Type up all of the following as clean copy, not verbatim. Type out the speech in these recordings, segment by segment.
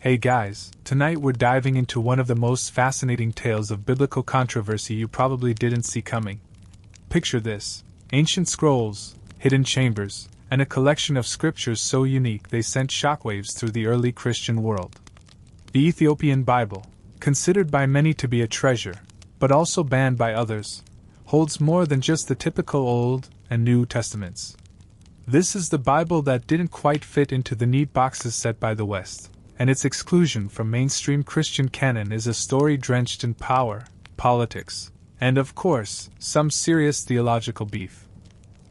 Hey guys, tonight we're diving into one of the most fascinating tales of biblical controversy you probably didn't see coming. Picture this: ancient scrolls, hidden chambers, and a collection of scriptures so unique they sent shockwaves through the early Christian world. The Ethiopian Bible, considered by many to be a treasure, but also banned by others, holds more than just the typical Old and New Testaments. This is the Bible that didn't quite fit into the neat boxes set by the West, and its exclusion from mainstream Christian canon is a story drenched in power, politics, and of course, some serious theological beef.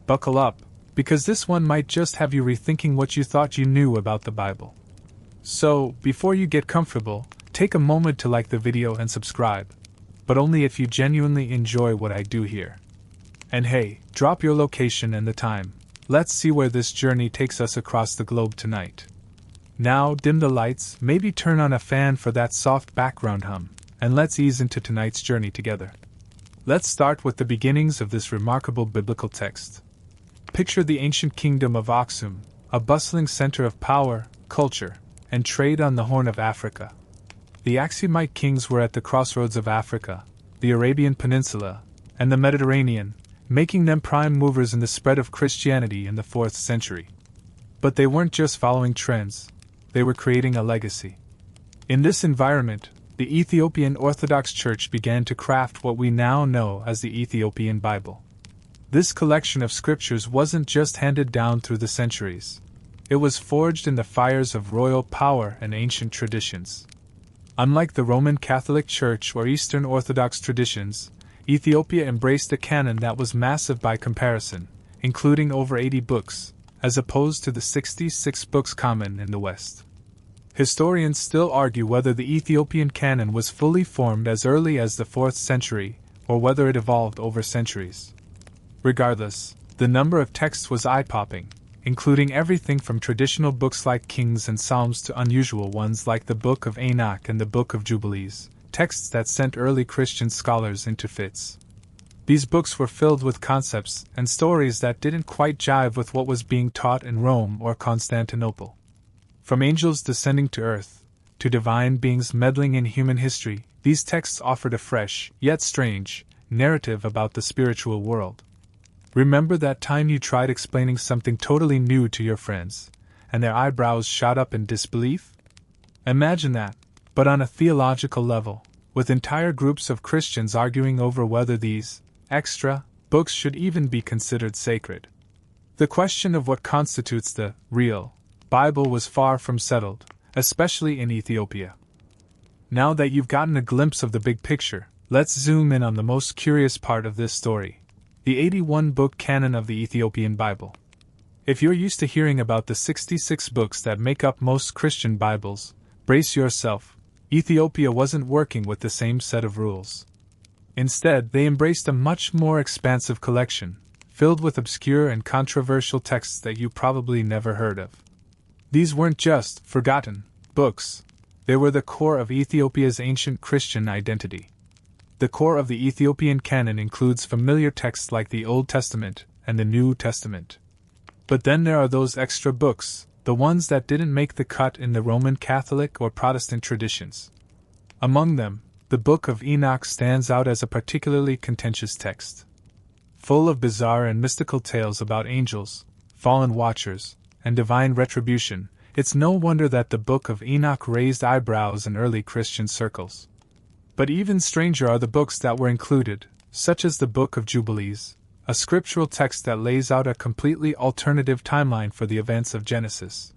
Buckle up, because this one might just have you rethinking what you thought you knew about the Bible. So, before you get comfortable, take a moment to like the video and subscribe, but only if you genuinely enjoy what I do here. And hey, drop your location and the time. Let's see where this journey takes us across the globe tonight. Now, dim the lights, maybe turn on a fan for that soft background hum, and let's ease into tonight's journey together. Let's start with the beginnings of this remarkable biblical text. Picture the ancient kingdom of Aksum, a bustling center of power, culture, and trade on the Horn of Africa. The Aksumite kings were at the crossroads of Africa, the Arabian Peninsula, and the Mediterranean, making them prime movers in the spread of Christianity in the 4th century. But they weren't just following trends, they were creating a legacy. In this environment, the Ethiopian Orthodox Church began to craft what we now know as the Ethiopian Bible. This collection of scriptures wasn't just handed down through the centuries. It was forged in the fires of royal power and ancient traditions. Unlike the Roman Catholic Church or Eastern Orthodox traditions, Ethiopia embraced a canon that was massive by comparison, including over 80 books, as opposed to the 66 books common in the West. Historians still argue whether the Ethiopian canon was fully formed as early as the 4th century, or whether it evolved over centuries. Regardless, the number of texts was eye-popping, including everything from traditional books like Kings and Psalms to unusual ones like the Book of Enoch and the Book of Jubilees, texts that sent early Christian scholars into fits. These books were filled with concepts and stories that didn't quite jive with what was being taught in Rome or Constantinople. From angels descending to earth, to divine beings meddling in human history, these texts offered a fresh, yet strange, narrative about the spiritual world. Remember that time you tried explaining something totally new to your friends, and their eyebrows shot up in disbelief? Imagine that, but on a theological level, with entire groups of Christians arguing over whether these extra books should even be considered sacred. The question of what constitutes the real Bible was far from settled, especially in Ethiopia. Now that you've gotten a glimpse of the big picture, let's zoom in on the most curious part of this story: the 81-book canon of the Ethiopian Bible. If you're used to hearing about the 66 books that make up most Christian Bibles, brace yourself. Ethiopia wasn't working with the same set of rules. Instead, they embraced a much more expansive collection, filled with obscure and controversial texts that you probably never heard of. These weren't just forgotten books, they were the core of Ethiopia's ancient Christian identity. The core of the Ethiopian canon includes familiar texts like the Old Testament and the New Testament. But then there are those extra books, the ones that didn't make the cut in the Roman Catholic or Protestant traditions. Among them, the Book of Enoch stands out as a particularly contentious text. Full of bizarre and mystical tales about angels, fallen watchers, and divine retribution, it's no wonder that the Book of Enoch raised eyebrows in early Christian circles. But even stranger are the books that were included, such as the Book of Jubilees, a scriptural text that lays out a completely alternative timeline for the events of Genesis.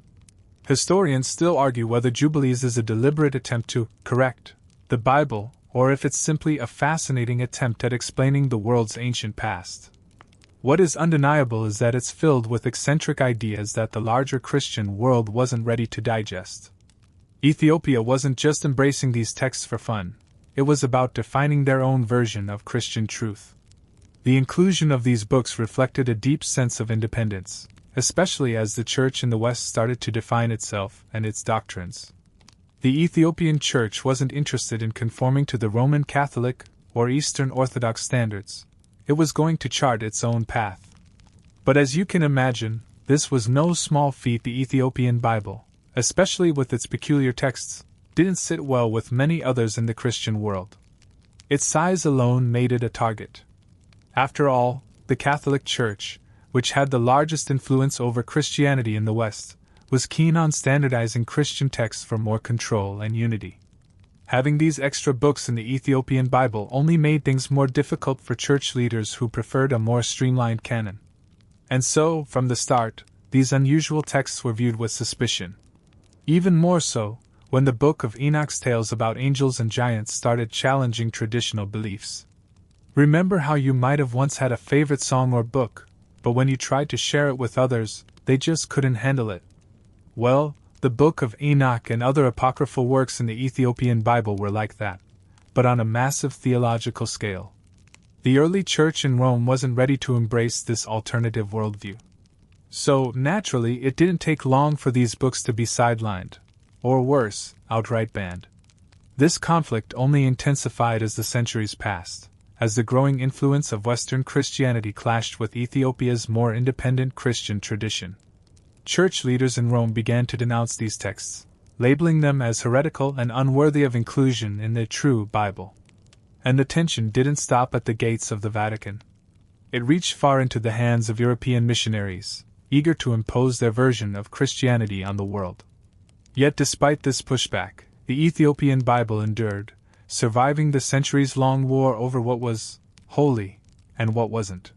Historians still argue whether Jubilees is a deliberate attempt to correct the Bible, or if it's simply a fascinating attempt at explaining the world's ancient past. What is undeniable is that it's filled with eccentric ideas that the larger Christian world wasn't ready to digest. Ethiopia wasn't just embracing these texts for fun, it was about defining their own version of Christian truth. The inclusion of these books reflected a deep sense of independence, especially as the Church in the West started to define itself and its doctrines. The Ethiopian Church wasn't interested in conforming to the Roman Catholic or Eastern Orthodox standards. It was going to chart its own path. But as you can imagine, this was no small feat. The Ethiopian Bible, especially with its peculiar texts, didn't sit well with many others in the Christian world. Its size alone made it a target. After all, the Catholic Church, which had the largest influence over Christianity in the West, was keen on standardizing Christian texts for more control and unity. Having these extra books in the Ethiopian Bible only made things more difficult for church leaders who preferred a more streamlined canon. And so, from the start, these unusual texts were viewed with suspicion. Even more so, when the Book of Enoch's tales about angels and giants started challenging traditional beliefs. Remember how you might have once had a favorite song or book, but when you tried to share it with others, they just couldn't handle it? Well, the Book of Enoch and other apocryphal works in the Ethiopian Bible were like that, but on a massive theological scale. The early church in Rome wasn't ready to embrace this alternative worldview. So, naturally, it didn't take long for these books to be sidelined, or worse, outright banned. This conflict only intensified as the centuries passed, as the growing influence of Western Christianity clashed with Ethiopia's more independent Christian tradition. Church leaders in Rome began to denounce these texts, labeling them as heretical and unworthy of inclusion in the true Bible. And the tension didn't stop at the gates of the Vatican. It reached far into the hands of European missionaries, eager to impose their version of Christianity on the world. Yet despite this pushback, the Ethiopian Bible endured, surviving the centuries-long war over what was holy and what wasn't.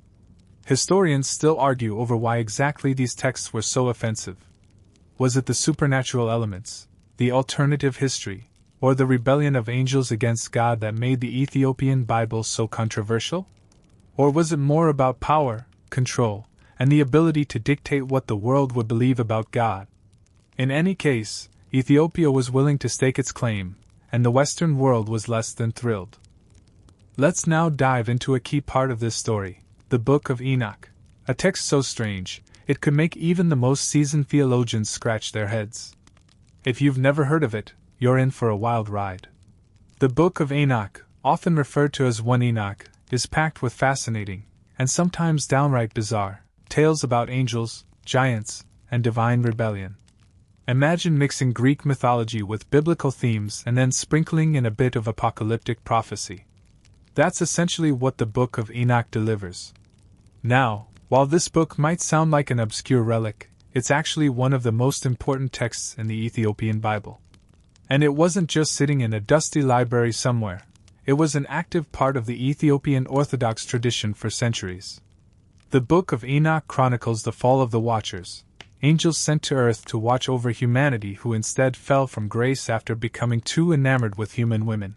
Historians still argue over why exactly these texts were so offensive. Was it the supernatural elements, the alternative history, or the rebellion of angels against God that made the Ethiopian Bible so controversial? Or was it more about power, control, and the ability to dictate what the world would believe about God? In any case, Ethiopia was willing to stake its claim, and the Western world was less than thrilled. Let's now dive into a key part of this story, the Book of Enoch, a text so strange, it could make even the most seasoned theologians scratch their heads. If you've never heard of it, you're in for a wild ride. The Book of Enoch, often referred to as 1 Enoch, is packed with fascinating, and sometimes downright bizarre, tales about angels, giants, and divine rebellion. Imagine mixing Greek mythology with biblical themes and then sprinkling in a bit of apocalyptic prophecy. That's essentially what the Book of Enoch delivers. Now, while this book might sound like an obscure relic, it's actually one of the most important texts in the Ethiopian Bible. And it wasn't just sitting in a dusty library somewhere, it was an active part of the Ethiopian Orthodox tradition for centuries. The Book of Enoch chronicles the fall of the Watchers, angels sent to earth to watch over humanity who instead fell from grace after becoming too enamored with human women.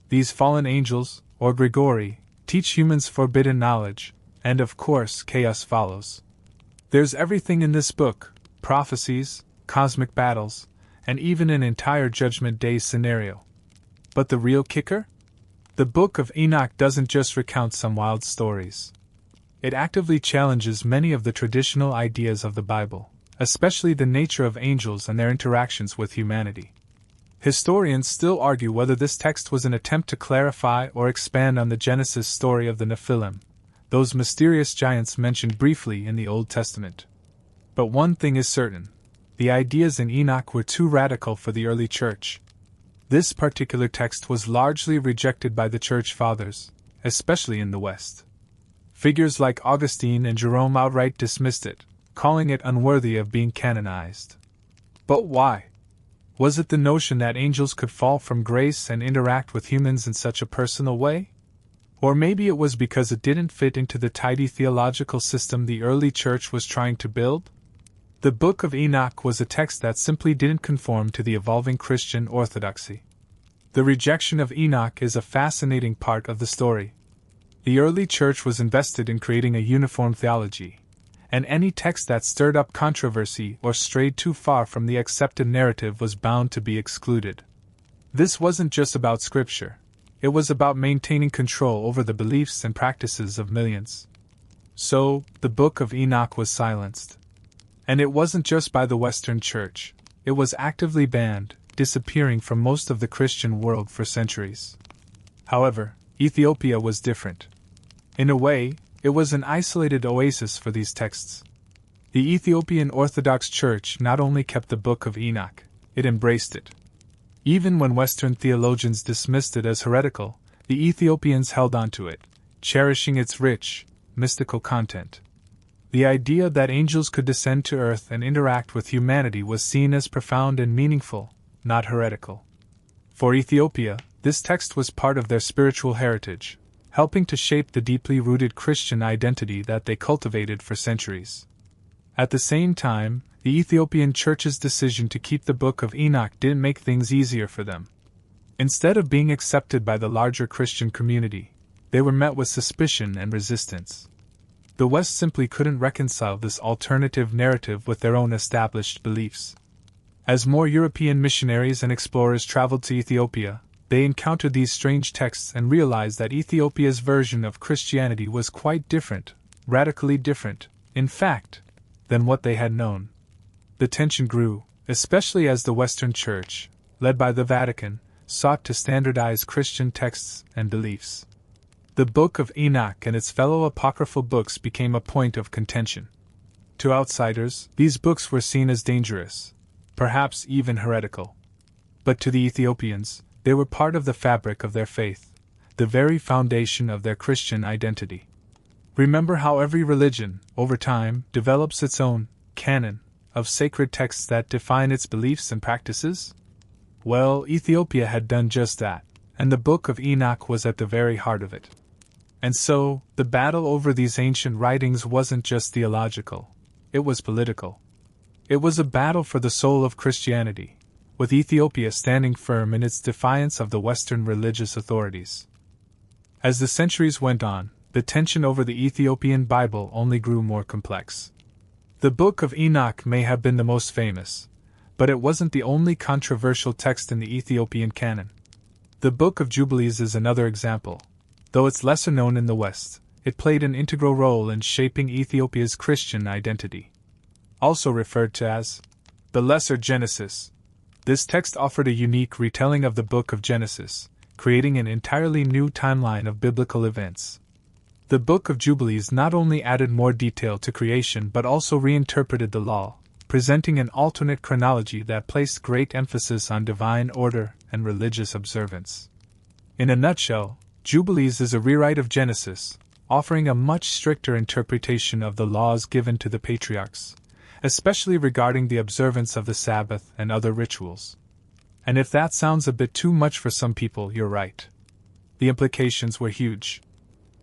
These fallen angels, or Grigori, teach humans forbidden knowledge, and of course chaos follows. There's everything in this book: prophecies, cosmic battles, and even an entire Judgment Day scenario. But the real kicker? The Book of Enoch doesn't just recount some wild stories. It actively challenges many of the traditional ideas of the Bible, especially the nature of angels and their interactions with humanity. Historians still argue whether this text was an attempt to clarify or expand on the Genesis story of the Nephilim, those mysterious giants mentioned briefly in the Old Testament. But one thing is certain: the ideas in Enoch were too radical for the early church. This particular text was largely rejected by the church fathers, especially in the West. Figures like Augustine and Jerome outright dismissed it, calling it unworthy of being canonized. But why? Was it the notion that angels could fall from grace and interact with humans in such a personal way? Or maybe it was because it didn't fit into the tidy theological system the early church was trying to build? The Book of Enoch was a text that simply didn't conform to the evolving Christian orthodoxy. The rejection of Enoch is a fascinating part of the story. The early church was invested in creating a uniform theology, and any text that stirred up controversy or strayed too far from the accepted narrative was bound to be excluded. This wasn't just about scripture, it was about maintaining control over the beliefs and practices of millions. So, the Book of Enoch was silenced. And it wasn't just by the Western Church, it was actively banned, disappearing from most of the Christian world for centuries. However, Ethiopia was different. In a way, it was an isolated oasis for these texts. The Ethiopian Orthodox Church not only kept the Book of Enoch, it embraced it. Even when Western theologians dismissed it as heretical, the Ethiopians held on to it, cherishing its rich, mystical content. The idea that angels could descend to earth and interact with humanity was seen as profound and meaningful, not heretical. For Ethiopia, this text was part of their spiritual heritage, helping to shape the deeply rooted Christian identity that they cultivated for centuries. At the same time, the Ethiopian Church's decision to keep the Book of Enoch didn't make things easier for them. Instead of being accepted by the larger Christian community, they were met with suspicion and resistance. The West simply couldn't reconcile this alternative narrative with their own established beliefs. As more European missionaries and explorers traveled to Ethiopia, they encountered these strange texts and realized that Ethiopia's version of Christianity was quite different, radically different, in fact, than what they had known. The tension grew, especially as the Western Church, led by the Vatican, sought to standardize Christian texts and beliefs. The Book of Enoch and its fellow apocryphal books became a point of contention. To outsiders, these books were seen as dangerous, perhaps even heretical. But to the Ethiopians, they were part of the fabric of their faith, the very foundation of their Christian identity. Remember how every religion, over time, develops its own canon of sacred texts that define its beliefs and practices? Well, Ethiopia had done just that, and the Book of Enoch was at the very heart of it. And so, the battle over these ancient writings wasn't just theological, it was political. It was a battle for the soul of Christianity, with Ethiopia standing firm in its defiance of the Western religious authorities. As the centuries went on, the tension over the Ethiopian Bible only grew more complex. The Book of Enoch may have been the most famous, but it wasn't the only controversial text in the Ethiopian canon. The Book of Jubilees is another example. Though it's lesser known in the West, it played an integral role in shaping Ethiopia's Christian identity. Also referred to as the Lesser Genesis, this text offered a unique retelling of the Book of Genesis, creating an entirely new timeline of biblical events. The Book of Jubilees not only added more detail to creation but also reinterpreted the law, presenting an alternate chronology that placed great emphasis on divine order and religious observance. In a nutshell, Jubilees is a rewrite of Genesis, offering a much stricter interpretation of the laws given to the patriarchs, especially regarding the observance of the Sabbath and other rituals. And if that sounds a bit too much for some people, you're right. The implications were huge.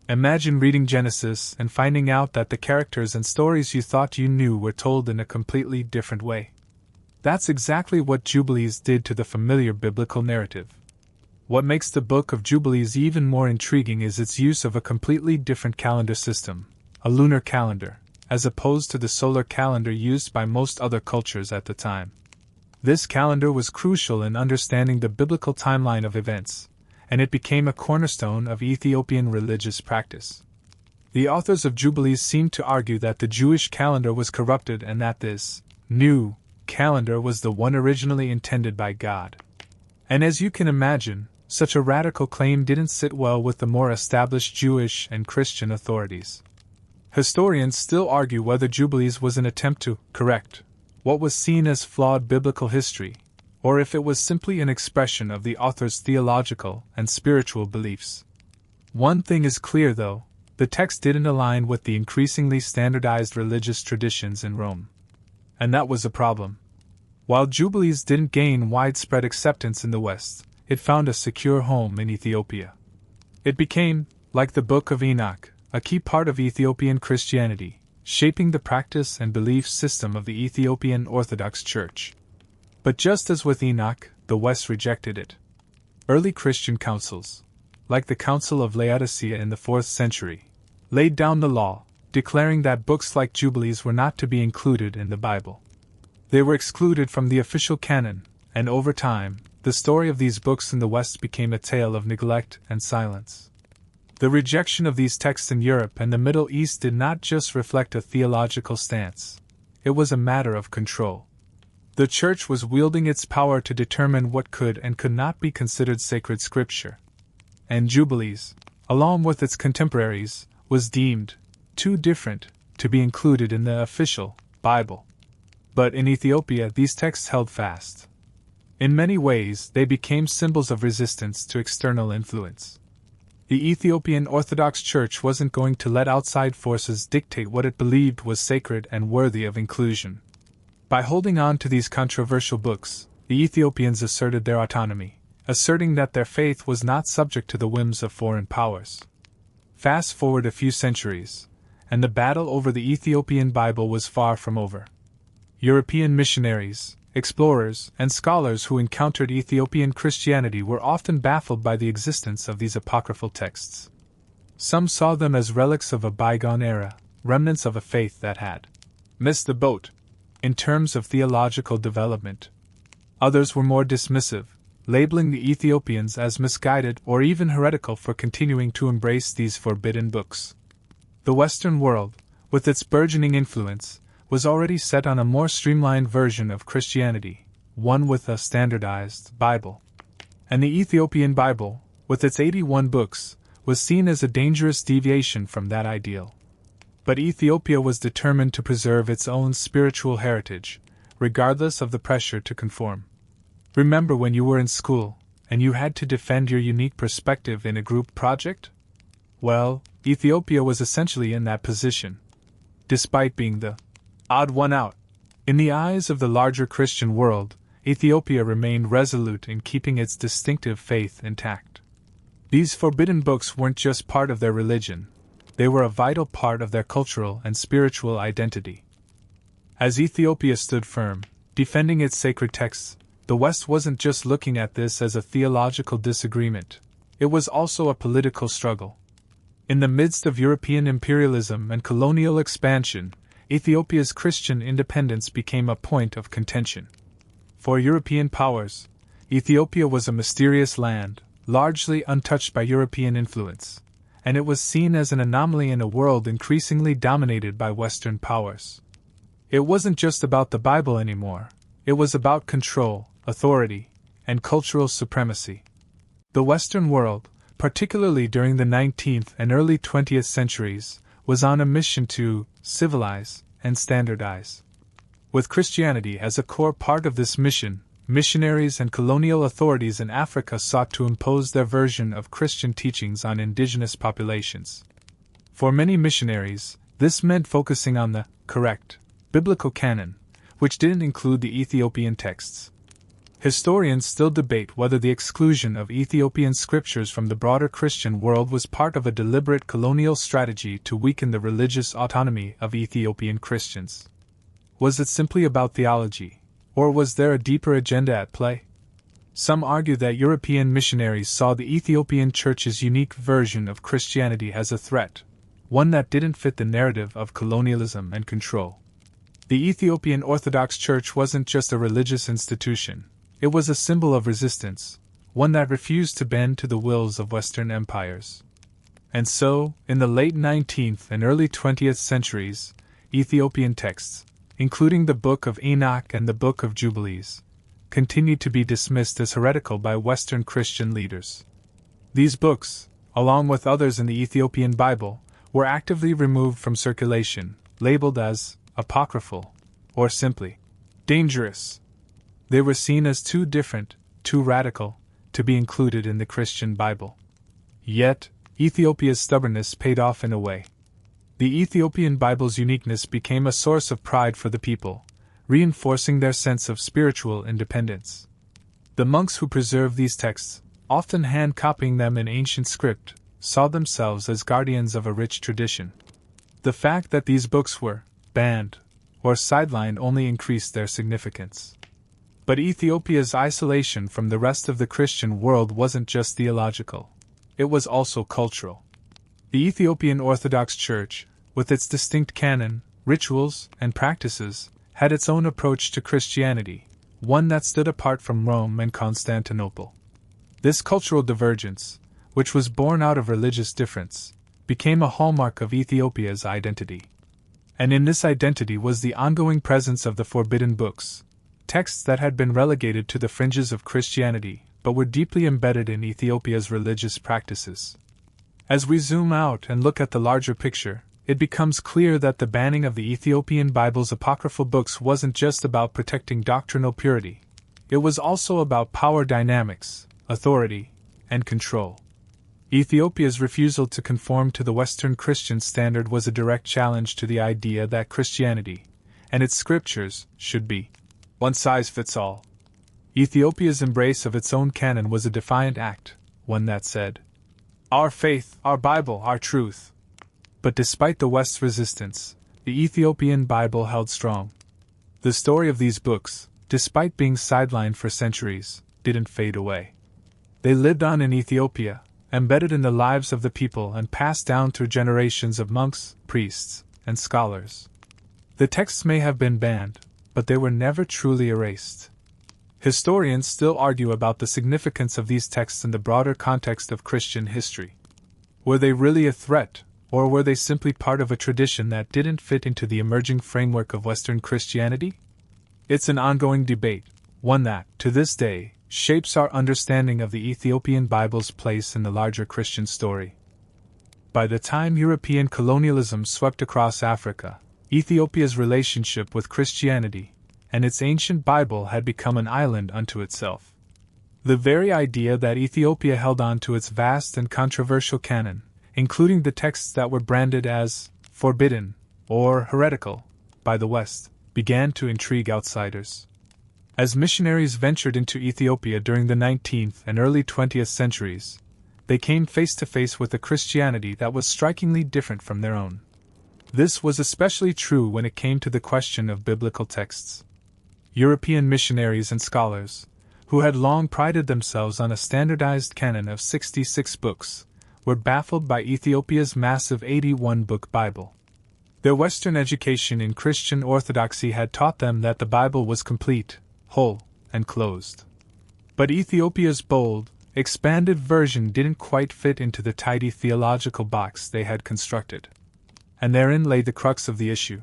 Imagine reading Genesis and finding out that the characters and stories you thought you knew were told in a completely different way. That's exactly what Jubilees did to the familiar biblical narrative. What makes the Book of Jubilees even more intriguing is its use of a completely different calendar system, a lunar calendar, as opposed to the solar calendar used by most other cultures at the time. This calendar was crucial in understanding the biblical timeline of events, and it became a cornerstone of Ethiopian religious practice. The authors of Jubilees seem to argue that the Jewish calendar was corrupted and that this new calendar was the one originally intended by God. And as you can imagine, such a radical claim didn't sit well with the more established Jewish and Christian authorities. Historians still argue whether Jubilees was an attempt to correct what was seen as flawed biblical history, or if it was simply an expression of the author's theological and spiritual beliefs. One thing is clear though, the text didn't align with the increasingly standardized religious traditions in Rome. And that was a problem. While Jubilees didn't gain widespread acceptance in the West, it found a secure home in Ethiopia. It became, like the Book of Enoch, a key part of Ethiopian Christianity, shaping the practice and belief system of the Ethiopian Orthodox Church. But just as with Enoch, the West rejected it. Early Christian councils, like the Council of Laodicea in the 4th century, laid down the law, declaring that books like Jubilees were not to be included in the Bible. They were excluded from the official canon, and over time, the story of these books in the West became a tale of neglect and silence. The rejection of these texts in Europe and the Middle East did not just reflect a theological stance. It was a matter of control. The Church was wielding its power to determine what could and could not be considered sacred scripture. And Jubilees, along with its contemporaries, was deemed too different to be included in the official Bible. But in Ethiopia, these texts held fast. In many ways, they became symbols of resistance to external influence. The Ethiopian Orthodox Church wasn't going to let outside forces dictate what it believed was sacred and worthy of inclusion. By holding on to these controversial books, the Ethiopians asserted their autonomy, asserting that their faith was not subject to the whims of foreign powers. Fast forward a few centuries, and the battle over the Ethiopian Bible was far from over. European missionaries, explorers, and scholars who encountered Ethiopian Christianity were often baffled by the existence of these apocryphal texts. Some saw them as relics of a bygone era, remnants of a faith that had missed the boat in terms of theological development. Others were more dismissive, labeling the Ethiopians as misguided or even heretical for continuing to embrace these forbidden books. The Western world, with its burgeoning influence, was already set on a more streamlined version of Christianity, one with a standardized Bible. And the Ethiopian Bible, with its 81 books, was seen as a dangerous deviation from that ideal. But Ethiopia was determined to preserve its own spiritual heritage, regardless of the pressure to conform. Remember when you were in school, and you had to defend your unique perspective in a group project? Well, Ethiopia was essentially in that position. Despite being the odd one out in the eyes of the larger Christian world, Ethiopia remained resolute in keeping its distinctive faith intact. These forbidden books weren't just part of their religion, they were a vital part of their cultural and spiritual identity. As Ethiopia stood firm, defending its sacred texts, the West wasn't just looking at this as a theological disagreement, it was also a political struggle. In the midst of European imperialism and colonial expansion, Ethiopia's Christian independence became a point of contention. For European powers, Ethiopia was a mysterious land, largely untouched by European influence, and it was seen as an anomaly in a world increasingly dominated by Western powers. It wasn't just about the Bible anymore, it was about control, authority, and cultural supremacy. The Western world, particularly during the 19th and early 20th centuries, was on a mission to civilize and standardize. With Christianity as a core part of this mission, missionaries and colonial authorities in Africa sought to impose their version of Christian teachings on indigenous populations. For many missionaries, this meant focusing on the correct biblical canon, which didn't include the Ethiopian texts. Historians still debate whether the exclusion of Ethiopian scriptures from the broader Christian world was part of a deliberate colonial strategy to weaken the religious autonomy of Ethiopian Christians. Was it simply about theology, or was there a deeper agenda at play? Some argue that European missionaries saw the Ethiopian Church's unique version of Christianity as a threat, one that didn't fit the narrative of colonialism and control. The Ethiopian Orthodox Church wasn't just a religious institution. It was a symbol of resistance, one that refused to bend to the wills of Western empires. And so, in the late 19th and early 20th centuries, Ethiopian texts, including the Book of Enoch and the Book of Jubilees, continued to be dismissed as heretical by Western Christian leaders. These books, along with others in the Ethiopian Bible, were actively removed from circulation, labeled as apocryphal, or simply dangerous. They were seen as too different, too radical, to be included in the Christian Bible. Yet, Ethiopia's stubbornness paid off in a way. The Ethiopian Bible's uniqueness became a source of pride for the people, reinforcing their sense of spiritual independence. The monks who preserved these texts, often hand-copying them in ancient script, saw themselves as guardians of a rich tradition. The fact that these books were banned or sidelined only increased their significance. But Ethiopia's isolation from the rest of the Christian world wasn't just theological. It was also cultural. The Ethiopian Orthodox Church, with its distinct canon, rituals, and practices, had its own approach to Christianity, one that stood apart from Rome and Constantinople. This cultural divergence, which was born out of religious difference, became a hallmark of Ethiopia's identity. And in this identity was the ongoing presence of the forbidden books, texts that had been relegated to the fringes of Christianity, but were deeply embedded in Ethiopia's religious practices. As we zoom out and look at the larger picture, it becomes clear that the banning of the Ethiopian Bible's apocryphal books wasn't just about protecting doctrinal purity. it was also about power dynamics, authority, and control. Ethiopia's refusal to conform to the Western Christian standard was a direct challenge to the idea that Christianity, and its scriptures, should be one size fits all. Ethiopia's embrace of its own canon was a defiant act, one that said, "Our faith, our Bible, our truth." But despite the West's resistance, the Ethiopian Bible held strong. The story of these books, despite being sidelined for centuries, didn't fade away. They lived on in Ethiopia, embedded in the lives of the people and passed down through generations of monks, priests, and scholars. The texts may have been banned, but they were never truly erased. Historians still argue about the significance of these texts in the broader context of Christian history. Were they really a threat, or were they simply part of a tradition that didn't fit into the emerging framework of Western Christianity? It's an ongoing debate, one that, to this day, shapes our understanding of the Ethiopian Bible's place in the larger Christian story. By the time European colonialism swept across Africa, Ethiopia's relationship with Christianity and its ancient Bible had become an island unto itself. The very idea that Ethiopia held on to its vast and controversial canon, including the texts that were branded as forbidden or heretical by the West, began to intrigue outsiders. As missionaries ventured into Ethiopia during the 19th and early 20th centuries, they came face to face with a Christianity that was strikingly different from their own. This was especially true when it came to the question of biblical texts. European missionaries and scholars, who had long prided themselves on a standardized canon of 66 books, were baffled by Ethiopia's massive 81-book Bible. Their Western education in Christian orthodoxy had taught them that the Bible was complete, whole, and closed. But Ethiopia's bold, expanded version didn't quite fit into the tidy theological box they had constructed. And therein lay the crux of the issue.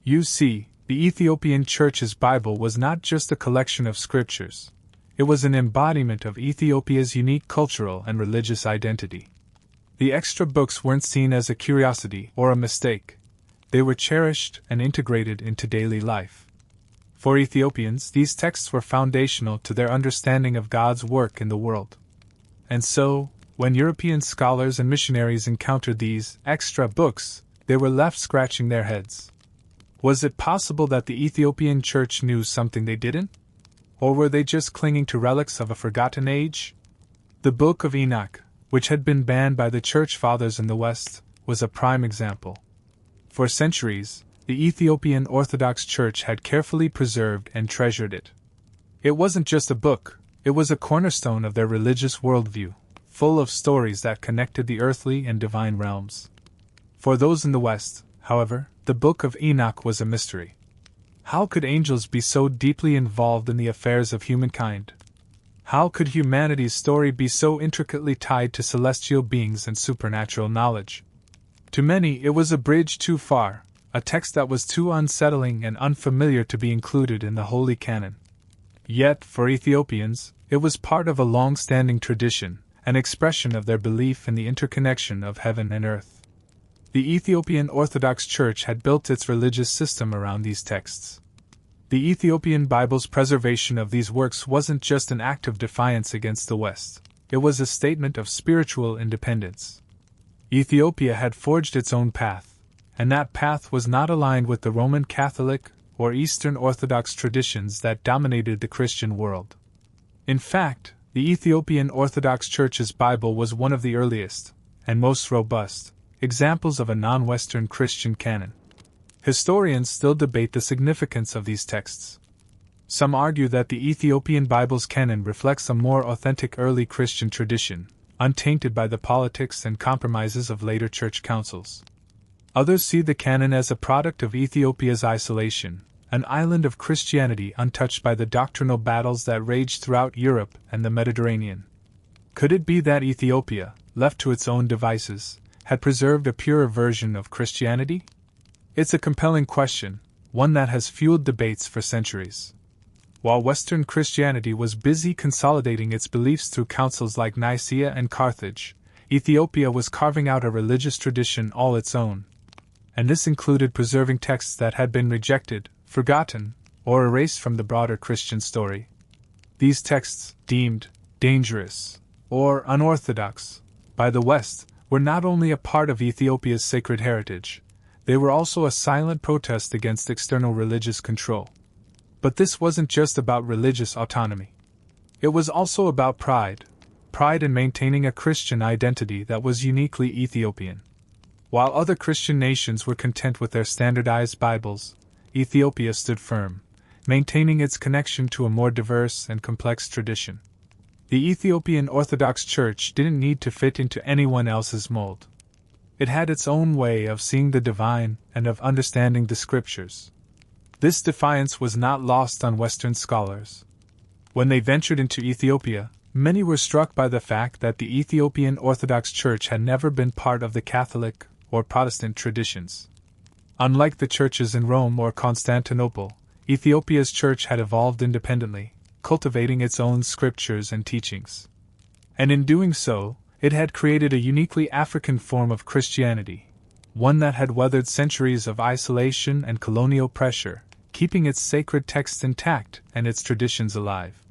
You see, the Ethiopian Church's Bible was not just a collection of scriptures. It was an embodiment of Ethiopia's unique cultural and religious identity. The extra books weren't seen as a curiosity or a mistake. They were cherished and integrated into daily life. For Ethiopians, these texts were foundational to their understanding of God's work in the world. And so, when European scholars and missionaries encountered these extra books, they were left scratching their heads. Was it possible that the Ethiopian Church knew something they didn't? Or were they just clinging to relics of a forgotten age? The Book of Enoch, which had been banned by the Church Fathers in the West, was a prime example. For centuries, the Ethiopian Orthodox Church had carefully preserved and treasured it. It wasn't just a book, it was a cornerstone of their religious worldview, full of stories that connected the earthly and divine realms. For those in the West, however, the Book of Enoch was a mystery. How could angels be so deeply involved in the affairs of humankind? How could humanity's story be so intricately tied to celestial beings and supernatural knowledge? To many, it was a bridge too far, a text that was too unsettling and unfamiliar to be included in the holy canon. Yet, for Ethiopians, it was part of a long-standing tradition, an expression of their belief in the interconnection of heaven and earth. The Ethiopian Orthodox Church had built its religious system around these texts. The Ethiopian Bible's preservation of these works wasn't just an act of defiance against the West, it was a statement of spiritual independence. Ethiopia had forged its own path, and that path was not aligned with the Roman Catholic or Eastern Orthodox traditions that dominated the Christian world. In fact, the Ethiopian Orthodox Church's Bible was one of the earliest, and most robust, examples of a non-Western Christian canon. Historians still debate the significance of these texts. Some argue that the Ethiopian Bible's canon reflects a more authentic early Christian tradition, untainted by the politics and compromises of later church councils. Others see the canon as a product of Ethiopia's isolation, an island of Christianity untouched by the doctrinal battles that raged throughout Europe and the Mediterranean. Could it be that Ethiopia, left to its own devices, had preserved a purer version of Christianity? It's a compelling question, one that has fueled debates for centuries. While Western Christianity was busy consolidating its beliefs through councils like Nicaea and Carthage, Ethiopia was carving out a religious tradition all its own. And this included preserving texts that had been rejected, forgotten, or erased from the broader Christian story. These texts, deemed dangerous or unorthodox by the West, were not only a part of Ethiopia's sacred heritage, they were also a silent protest against external religious control. But this wasn't just about religious autonomy. It was also about pride in maintaining a Christian identity that was uniquely Ethiopian. While other Christian nations were content with their standardized Bibles, Ethiopia stood firm, maintaining its connection to a more diverse and complex tradition. The Ethiopian Orthodox Church didn't need to fit into anyone else's mold. It had its own way of seeing the divine and of understanding the scriptures. This defiance was not lost on Western scholars. When they ventured into Ethiopia, many were struck by the fact that the Ethiopian Orthodox Church had never been part of the Catholic or Protestant traditions. Unlike the churches in Rome or Constantinople, Ethiopia's church had evolved independently, cultivating its own scriptures and teachings. And in doing so, it had created a uniquely African form of Christianity, one that had weathered centuries of isolation and colonial pressure, keeping its sacred texts intact and its traditions alive.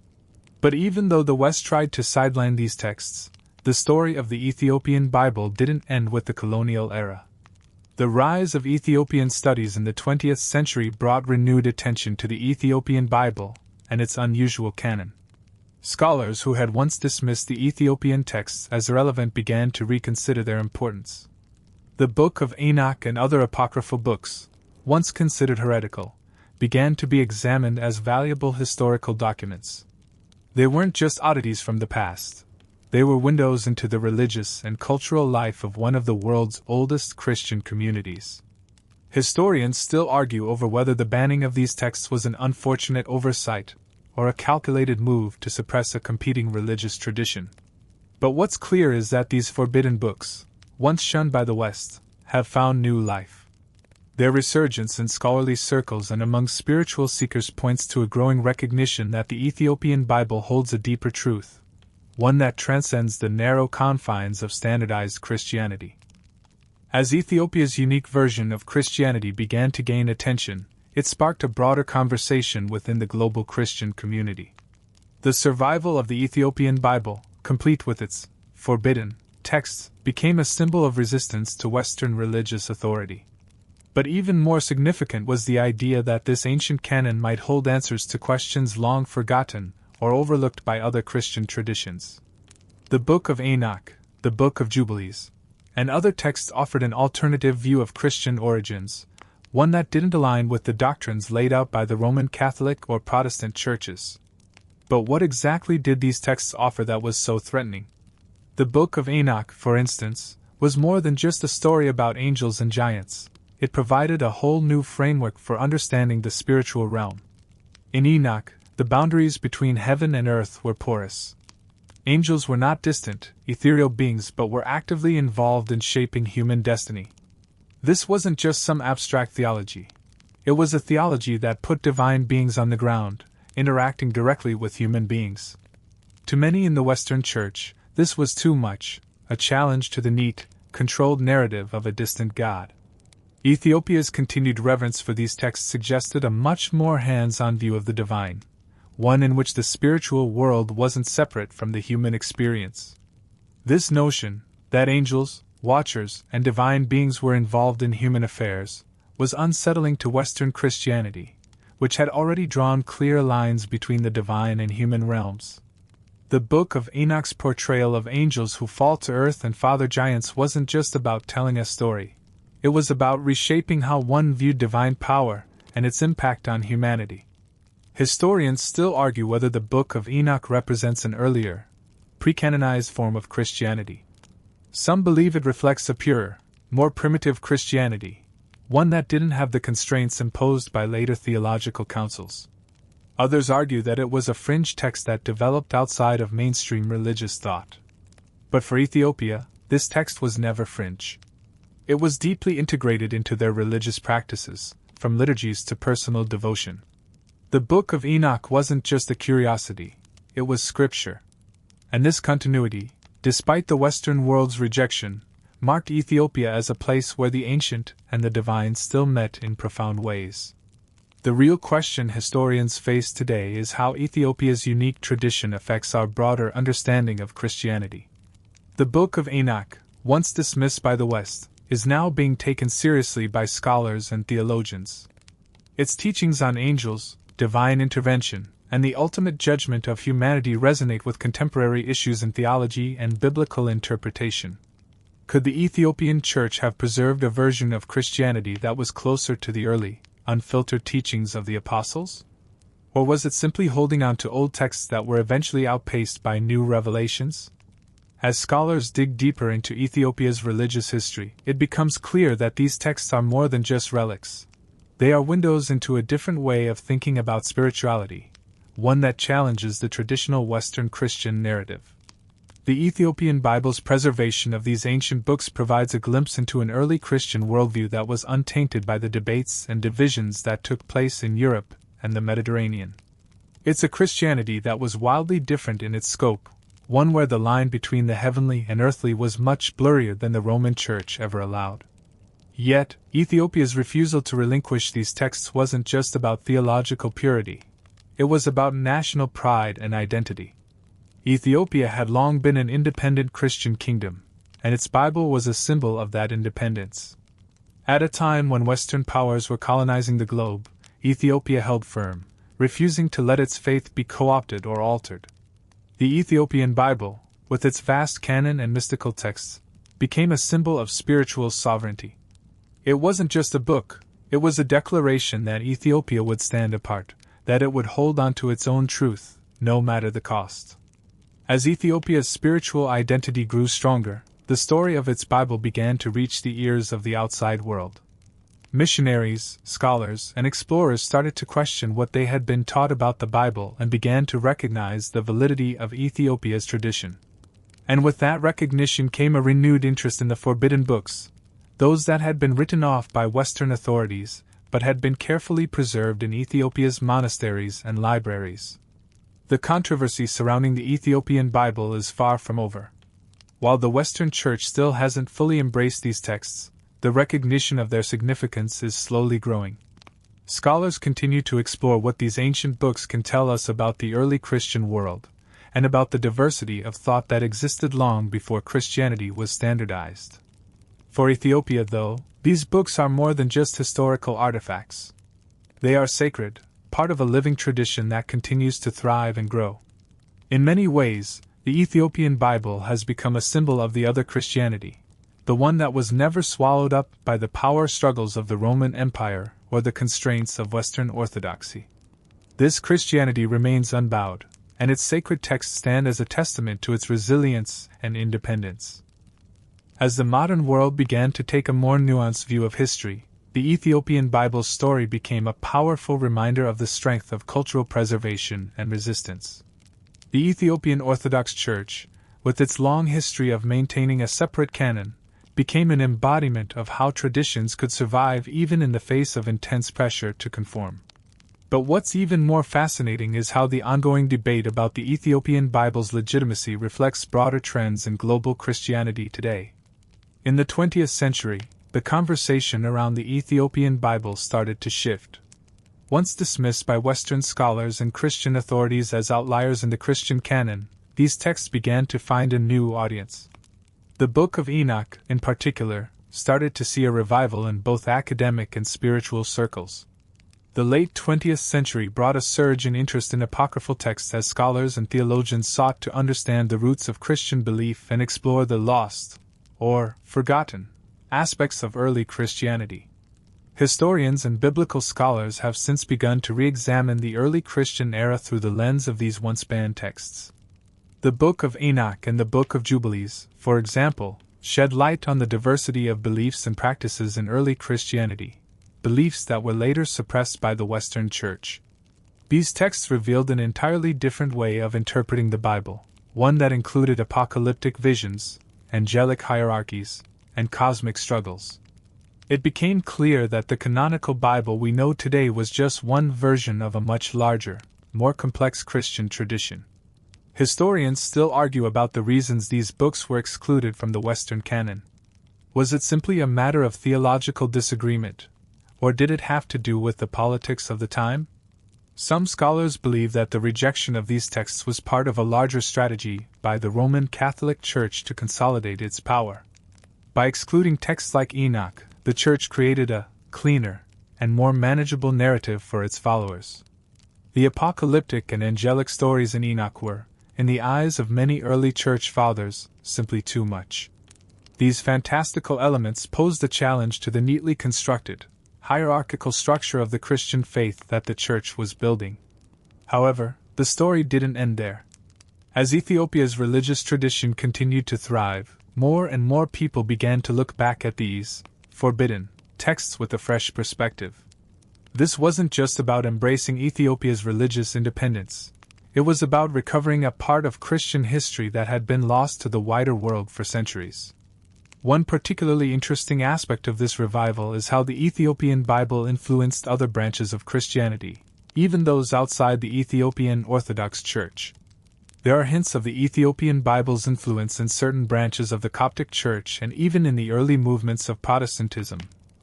But even though the West tried to sideline these texts, the story of the Ethiopian Bible didn't end with the colonial era. The rise of Ethiopian studies in the 20th century brought renewed attention to the Ethiopian Bible and its unusual canon. Scholars who had once dismissed the Ethiopian texts as irrelevant began to reconsider their importance. The Book of Enoch and other apocryphal books, once considered heretical, began to be examined as valuable historical documents. They weren't just oddities from the past. They were windows into the religious and cultural life of one of the world's oldest Christian communities. Historians still argue over whether the banning of these texts was an unfortunate oversight or a calculated move to suppress a competing religious tradition. But what's clear is that these forbidden books, once shunned by the West, have found new life. Their resurgence in scholarly circles and among spiritual seekers points to a growing recognition that the Ethiopian Bible holds a deeper truth, one that transcends the narrow confines of standardized Christianity. As Ethiopia's unique version of Christianity began to gain attention, it sparked a broader conversation within the global Christian community. The survival of the Ethiopian Bible, complete with its forbidden texts, became a symbol of resistance to Western religious authority. But even more significant was the idea that this ancient canon might hold answers to questions long forgotten or overlooked by other Christian traditions. The Book of Enoch, the Book of Jubilees, and other texts offered an alternative view of Christian origins, one that didn't align with the doctrines laid out by the Roman Catholic or Protestant churches. But what exactly did these texts offer that was so threatening? The Book of Enoch, for instance, was more than just a story about angels and giants. It provided a whole new framework for understanding the spiritual realm. In Enoch, the boundaries between heaven and earth were porous. Angels were not distant, ethereal beings but were actively involved in shaping human destiny. This wasn't just some abstract theology. It was a theology that put divine beings on the ground, interacting directly with human beings. To many in the Western Church, this was too much, a challenge to the neat, controlled narrative of a distant God. Ethiopia's continued reverence for these texts suggested a much more hands-on view of the divine, one in which the spiritual world wasn't separate from the human experience. This notion, that angels, watchers, and divine beings were involved in human affairs, was unsettling to Western Christianity, which had already drawn clear lines between the divine and human realms. The Book of Enoch's portrayal of angels who fall to earth and father giants wasn't just about telling a story. It was about reshaping how one viewed divine power and its impact on humanity. Historians still argue whether the Book of Enoch represents an earlier, pre-canonized form of Christianity. Some believe it reflects a purer, more primitive Christianity, one that didn't have the constraints imposed by later theological councils. Others argue that it was a fringe text that developed outside of mainstream religious thought. But for Ethiopia, this text was never fringe. It was deeply integrated into their religious practices, from liturgies to personal devotion. The Book of Enoch wasn't just a curiosity, it was scripture. And this continuity, despite the Western world's rejection, marked Ethiopia as a place where the ancient and the divine still met in profound ways. The real question historians face today is how Ethiopia's unique tradition affects our broader understanding of Christianity. The Book of Enoch, once dismissed by the West, is now being taken seriously by scholars and theologians. Its teachings on angels, divine intervention, and the ultimate judgment of humanity resonate with contemporary issues in theology and biblical interpretation. Could the Ethiopian Church have preserved a version of Christianity that was closer to the early, unfiltered teachings of the apostles? Or was it simply holding on to old texts that were eventually outpaced by new revelations? As scholars dig deeper into Ethiopia's religious history, it becomes clear that these texts are more than just relics. They are windows into a different way of thinking about spirituality, one that challenges the traditional Western Christian narrative. The Ethiopian Bible's preservation of these ancient books provides a glimpse into an early Christian worldview that was untainted by the debates and divisions that took place in Europe and the Mediterranean. It's a Christianity that was wildly different in its scope, one where the line between the heavenly and earthly was much blurrier than the Roman Church ever allowed. Yet, Ethiopia's refusal to relinquish these texts wasn't just about theological purity. It was about national pride and identity. Ethiopia had long been an independent Christian kingdom, and its Bible was a symbol of that independence. At a time when Western powers were colonizing the globe, Ethiopia held firm, refusing to let its faith be co-opted or altered. The Ethiopian Bible, with its vast canon and mystical texts, became a symbol of spiritual sovereignty. It wasn't just a book, it was a declaration that Ethiopia would stand apart, that it would hold on to its own truth, no matter the cost. As Ethiopia's spiritual identity grew stronger, the story of its Bible began to reach the ears of the outside world. Missionaries, scholars, and explorers started to question what they had been taught about the Bible and began to recognize the validity of Ethiopia's tradition. And with that recognition came a renewed interest in the forbidden books, those that had been written off by Western authorities, but had been carefully preserved in Ethiopia's monasteries and libraries. The controversy surrounding the Ethiopian Bible is far from over. While the Western Church still hasn't fully embraced these texts, the recognition of their significance is slowly growing. Scholars continue to explore what these ancient books can tell us about the early Christian world, and about the diversity of thought that existed long before Christianity was standardized. For Ethiopia, though, these books are more than just historical artifacts. They are sacred, part of a living tradition that continues to thrive and grow. In many ways, the Ethiopian Bible has become a symbol of the other Christianity, the one that was never swallowed up by the power struggles of the Roman Empire or the constraints of Western Orthodoxy. This Christianity remains unbowed, and its sacred texts stand as a testament to its resilience and independence. As the modern world began to take a more nuanced view of history, the Ethiopian Bible's story became a powerful reminder of the strength of cultural preservation and resistance. The Ethiopian Orthodox Church, with its long history of maintaining a separate canon, became an embodiment of how traditions could survive even in the face of intense pressure to conform. But what's even more fascinating is how the ongoing debate about the Ethiopian Bible's legitimacy reflects broader trends in global Christianity today. In the 20th century, the conversation around the Ethiopian Bible started to shift. Once dismissed by Western scholars and Christian authorities as outliers in the Christian canon, these texts began to find a new audience. The Book of Enoch, in particular, started to see a revival in both academic and spiritual circles. The late 20th century brought a surge in interest in apocryphal texts as scholars and theologians sought to understand the roots of Christian belief and explore the lost, or forgotten, aspects of early Christianity. Historians and biblical scholars have since begun to re-examine the early Christian era through the lens of these once banned texts. The Book of Enoch and the Book of Jubilees, for example, shed light on the diversity of beliefs and practices in early Christianity, beliefs that were later suppressed by the Western Church. These texts revealed an entirely different way of interpreting the Bible, one that included apocalyptic visions, angelic hierarchies, and cosmic struggles. It became clear that the canonical Bible we know today was just one version of a much larger, more complex Christian tradition. Historians still argue about the reasons these books were excluded from the Western canon. Was it simply a matter of theological disagreement, Or did it have to do with the politics of the time? Some scholars believe that the rejection of these texts was part of a larger strategy by the Roman Catholic Church to consolidate its power. By excluding texts like Enoch, the Church created a cleaner and more manageable narrative for its followers. The apocalyptic and angelic stories in Enoch were, in the eyes of many early Church fathers, simply too much. These fantastical elements posed a challenge to the neatly constructed, hierarchical structure of the Christian faith that the Church was building. However, the story didn't end there. As Ethiopia's religious tradition continued to thrive, more and more people began to look back at these forbidden texts with a fresh perspective. This wasn't just about embracing Ethiopia's religious independence. It was about recovering a part of Christian history that had been lost to the wider world for centuries. One particularly interesting aspect of this revival is how the Ethiopian Bible influenced other branches of Christianity, even those outside the Ethiopian Orthodox Church. There are hints of the Ethiopian Bible's influence in certain branches of the Coptic Church and even in the early movements of Protestantism,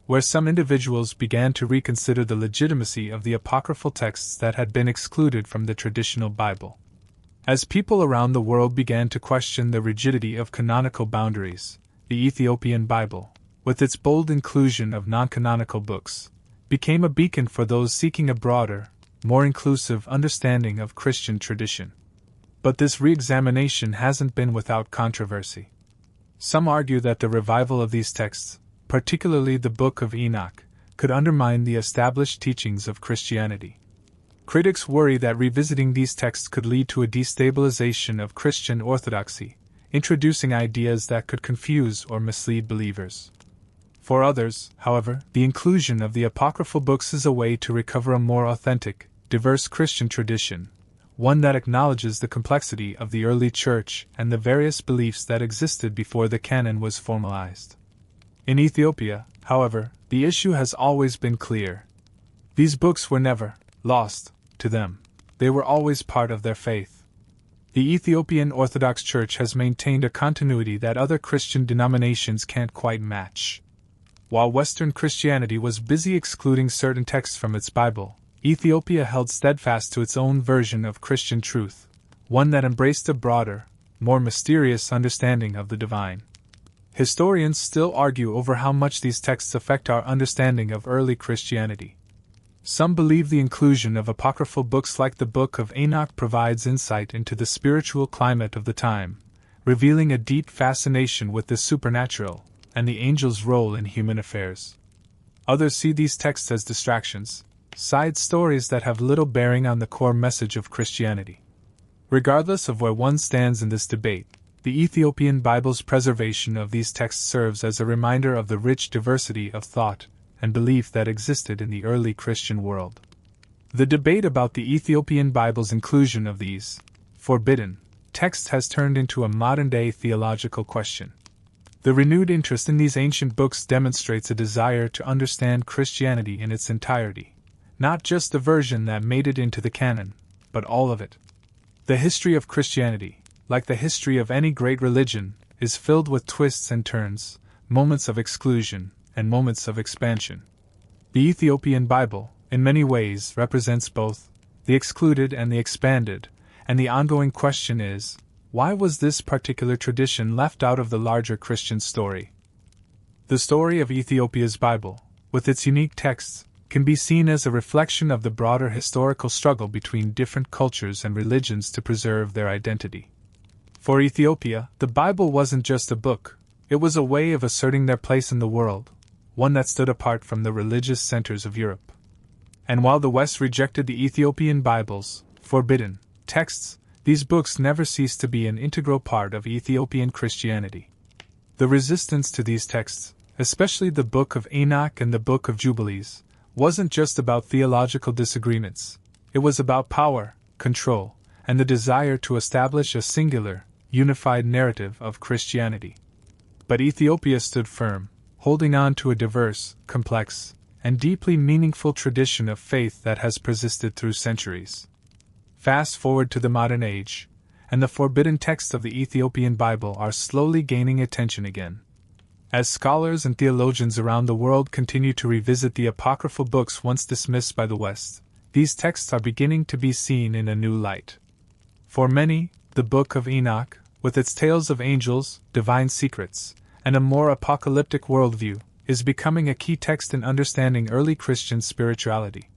where some individuals began to reconsider the legitimacy of the apocryphal texts that had been excluded from the traditional Bible. As people around the world began to question the rigidity of canonical boundaries, the Ethiopian Bible, with its bold inclusion of non-canonical books, became a beacon for those seeking a broader, more inclusive understanding of Christian tradition. But this re-examination hasn't been without controversy. Some argue that the revival of these texts, particularly the Book of Enoch, could undermine the established teachings of Christianity. Critics worry that revisiting these texts could lead to a destabilization of Christian orthodoxy, introducing ideas that could confuse or mislead believers. For others, however, the inclusion of the apocryphal books is a way to recover a more authentic, diverse Christian tradition, one that acknowledges the complexity of the early Church and the various beliefs that existed before the canon was formalized. In Ethiopia, however, the issue has always been clear. These books were never lost to them. They were always part of their faith. The Ethiopian Orthodox Church has maintained a continuity that other Christian denominations can't quite match. While Western Christianity was busy excluding certain texts from its Bible, Ethiopia held steadfast to its own version of Christian truth, one that embraced a broader, more mysterious understanding of the divine. Historians still argue over how much these texts affect our understanding of early Christianity. Some believe the inclusion of apocryphal books like the Book of Enoch provides insight into the spiritual climate of the time, revealing a deep fascination with the supernatural and the angel's role in human affairs. Others see these texts as distractions, side stories that have little bearing on the core message of Christianity. Regardless of where one stands in this debate, the Ethiopian Bible's preservation of these texts serves as a reminder of the rich diversity of thought and belief that existed in the early Christian world. The debate about the Ethiopian Bible's inclusion of these forbidden texts has turned into a modern-day theological question. The renewed interest in these ancient books demonstrates a desire to understand Christianity in its entirety, not just the version that made it into the canon, but all of it. The history of Christianity, like the history of any great religion, is filled with twists and turns, moments of exclusion, and moments of expansion. The Ethiopian Bible, in many ways, represents both the excluded and the expanded, and the ongoing question is, why was this particular tradition left out of the larger Christian story? The story of Ethiopia's Bible, with its unique texts, can be seen as a reflection of the broader historical struggle between different cultures and religions to preserve their identity. For Ethiopia, the Bible wasn't just a book, it was a way of asserting their place in the world, one that stood apart from the religious centers of Europe. And while the West rejected the Ethiopian Bible's forbidden texts, these books never ceased to be an integral part of Ethiopian Christianity. The resistance to these texts, especially the Book of Enoch and the Book of Jubilees, wasn't just about theological disagreements, it was about power, control, and the desire to establish a singular, unified narrative of Christianity. But Ethiopia stood firm, holding on to a diverse, complex, and deeply meaningful tradition of faith that has persisted through centuries. Fast forward to the modern age, and the forbidden texts of the Ethiopian Bible are slowly gaining attention again. As scholars and theologians around the world continue to revisit the apocryphal books once dismissed by the West, these texts are beginning to be seen in a new light. For many, the Book of Enoch, with its tales of angels, divine secrets, and a more apocalyptic worldview, is becoming a key text in understanding early Christian spirituality.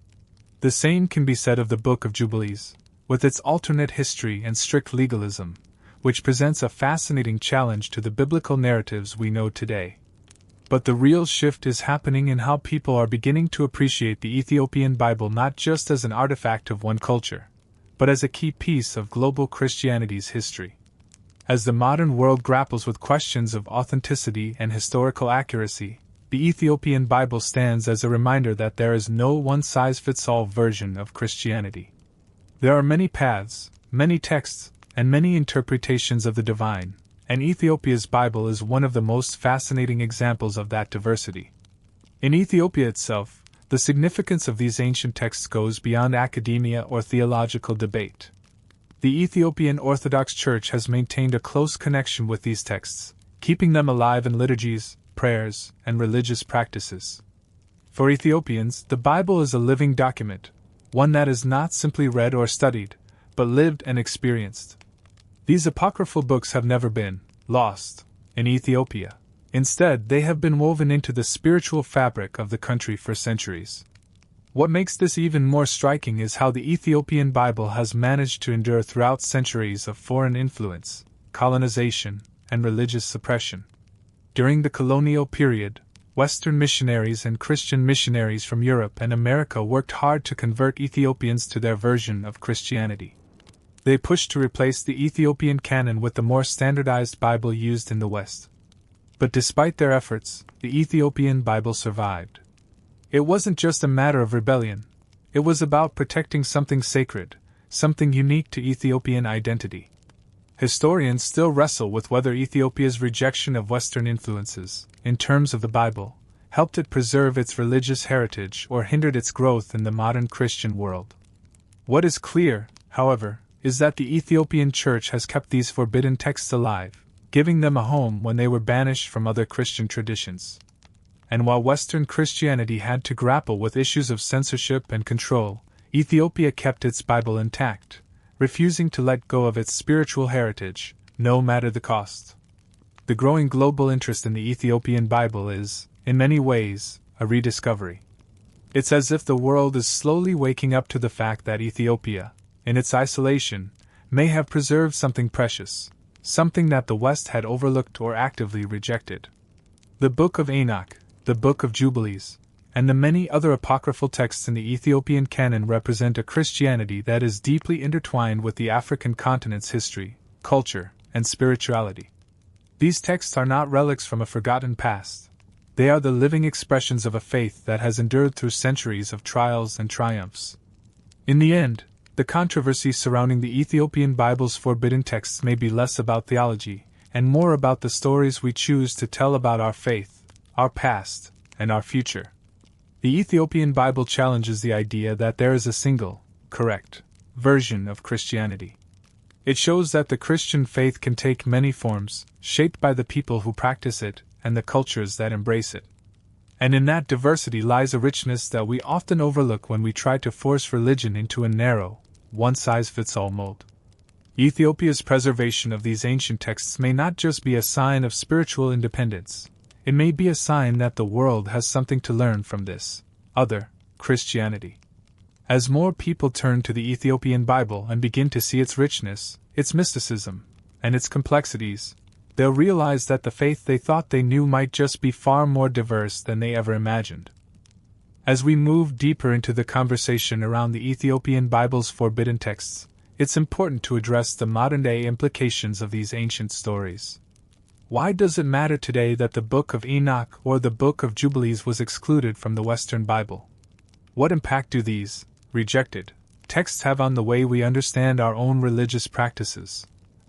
The same can be said of the Book of Jubilees, with its alternate history and strict legalism, which presents a fascinating challenge to the biblical narratives we know today. But the real shift is happening in how people are beginning to appreciate the Ethiopian Bible not just as an artifact of one culture, but as a key piece of global Christianity's history. As the modern world grapples with questions of authenticity and historical accuracy, the Ethiopian Bible stands as a reminder that there is no one-size-fits-all version of Christianity. There are many paths, many texts, and many interpretations of the divine, and Ethiopia's Bible is one of the most fascinating examples of that diversity. In Ethiopia itself, the significance of these ancient texts goes beyond academia or theological debate. The Ethiopian Orthodox Church has maintained a close connection with these texts, keeping them alive in liturgies, prayers, and religious practices. For Ethiopians, the Bible is a living document, one that is not simply read or studied, but lived and experienced. These apocryphal books have never been lost in Ethiopia. Instead, they have been woven into the spiritual fabric of the country for centuries. What makes this even more striking is how the Ethiopian Bible has managed to endure throughout centuries of foreign influence, colonization, and religious suppression. During the colonial period, Western missionaries and Christian missionaries from Europe and America worked hard to convert Ethiopians to their version of Christianity. They pushed to replace the Ethiopian canon with the more standardized Bible used in the West. But despite their efforts, the Ethiopian Bible survived. It wasn't just a matter of rebellion. It was about protecting something sacred, something unique to Ethiopian identity. Historians still wrestle with whether Ethiopia's rejection of Western influences, in terms of the Bible, helped it preserve its religious heritage or hindered its growth in the modern Christian world. What is clear, however, is that the Ethiopian Church has kept these forbidden texts alive, giving them a home when they were banished from other Christian traditions. And while Western Christianity had to grapple with issues of censorship and control, Ethiopia kept its Bible intact, refusing to let go of its spiritual heritage, no matter the cost. The growing global interest in the Ethiopian Bible is, in many ways, a rediscovery. It's as if the world is slowly waking up to the fact that Ethiopia, in its isolation, may have preserved something precious, something that the West had overlooked or actively rejected. The Book of Enoch, the Book of Jubilees, and the many other apocryphal texts in the Ethiopian canon represent a Christianity that is deeply intertwined with the African continent's history, culture, and spirituality. These texts are not relics from a forgotten past. They are the living expressions of a faith that has endured through centuries of trials and triumphs. In the end, the controversy surrounding the Ethiopian Bible's forbidden texts may be less about theology, and more about the stories we choose to tell about our faith, our past, and our future. The Ethiopian Bible challenges the idea that there is a single, correct, version of Christianity. It shows that the Christian faith can take many forms, shaped by the people who practice it and the cultures that embrace it. And in that diversity lies a richness that we often overlook when we try to force religion into a narrow, one-size-fits-all mold. Ethiopia's preservation of these ancient texts may not just be a sign of spiritual independence. It may be a sign that the world has something to learn from this other Christianity. As more people turn to the Ethiopian Bible and begin to see its richness, its mysticism, and its complexities, they'll realize that the faith they thought they knew might just be far more diverse than they ever imagined. As we move deeper into the conversation around the Ethiopian Bible's forbidden texts, it's important to address the modern-day implications of these ancient stories. Why does it matter today that the Book of Enoch or the Book of Jubilees was excluded from the Western Bible? What impact do these, rejected, texts have on the way we understand our own religious practices,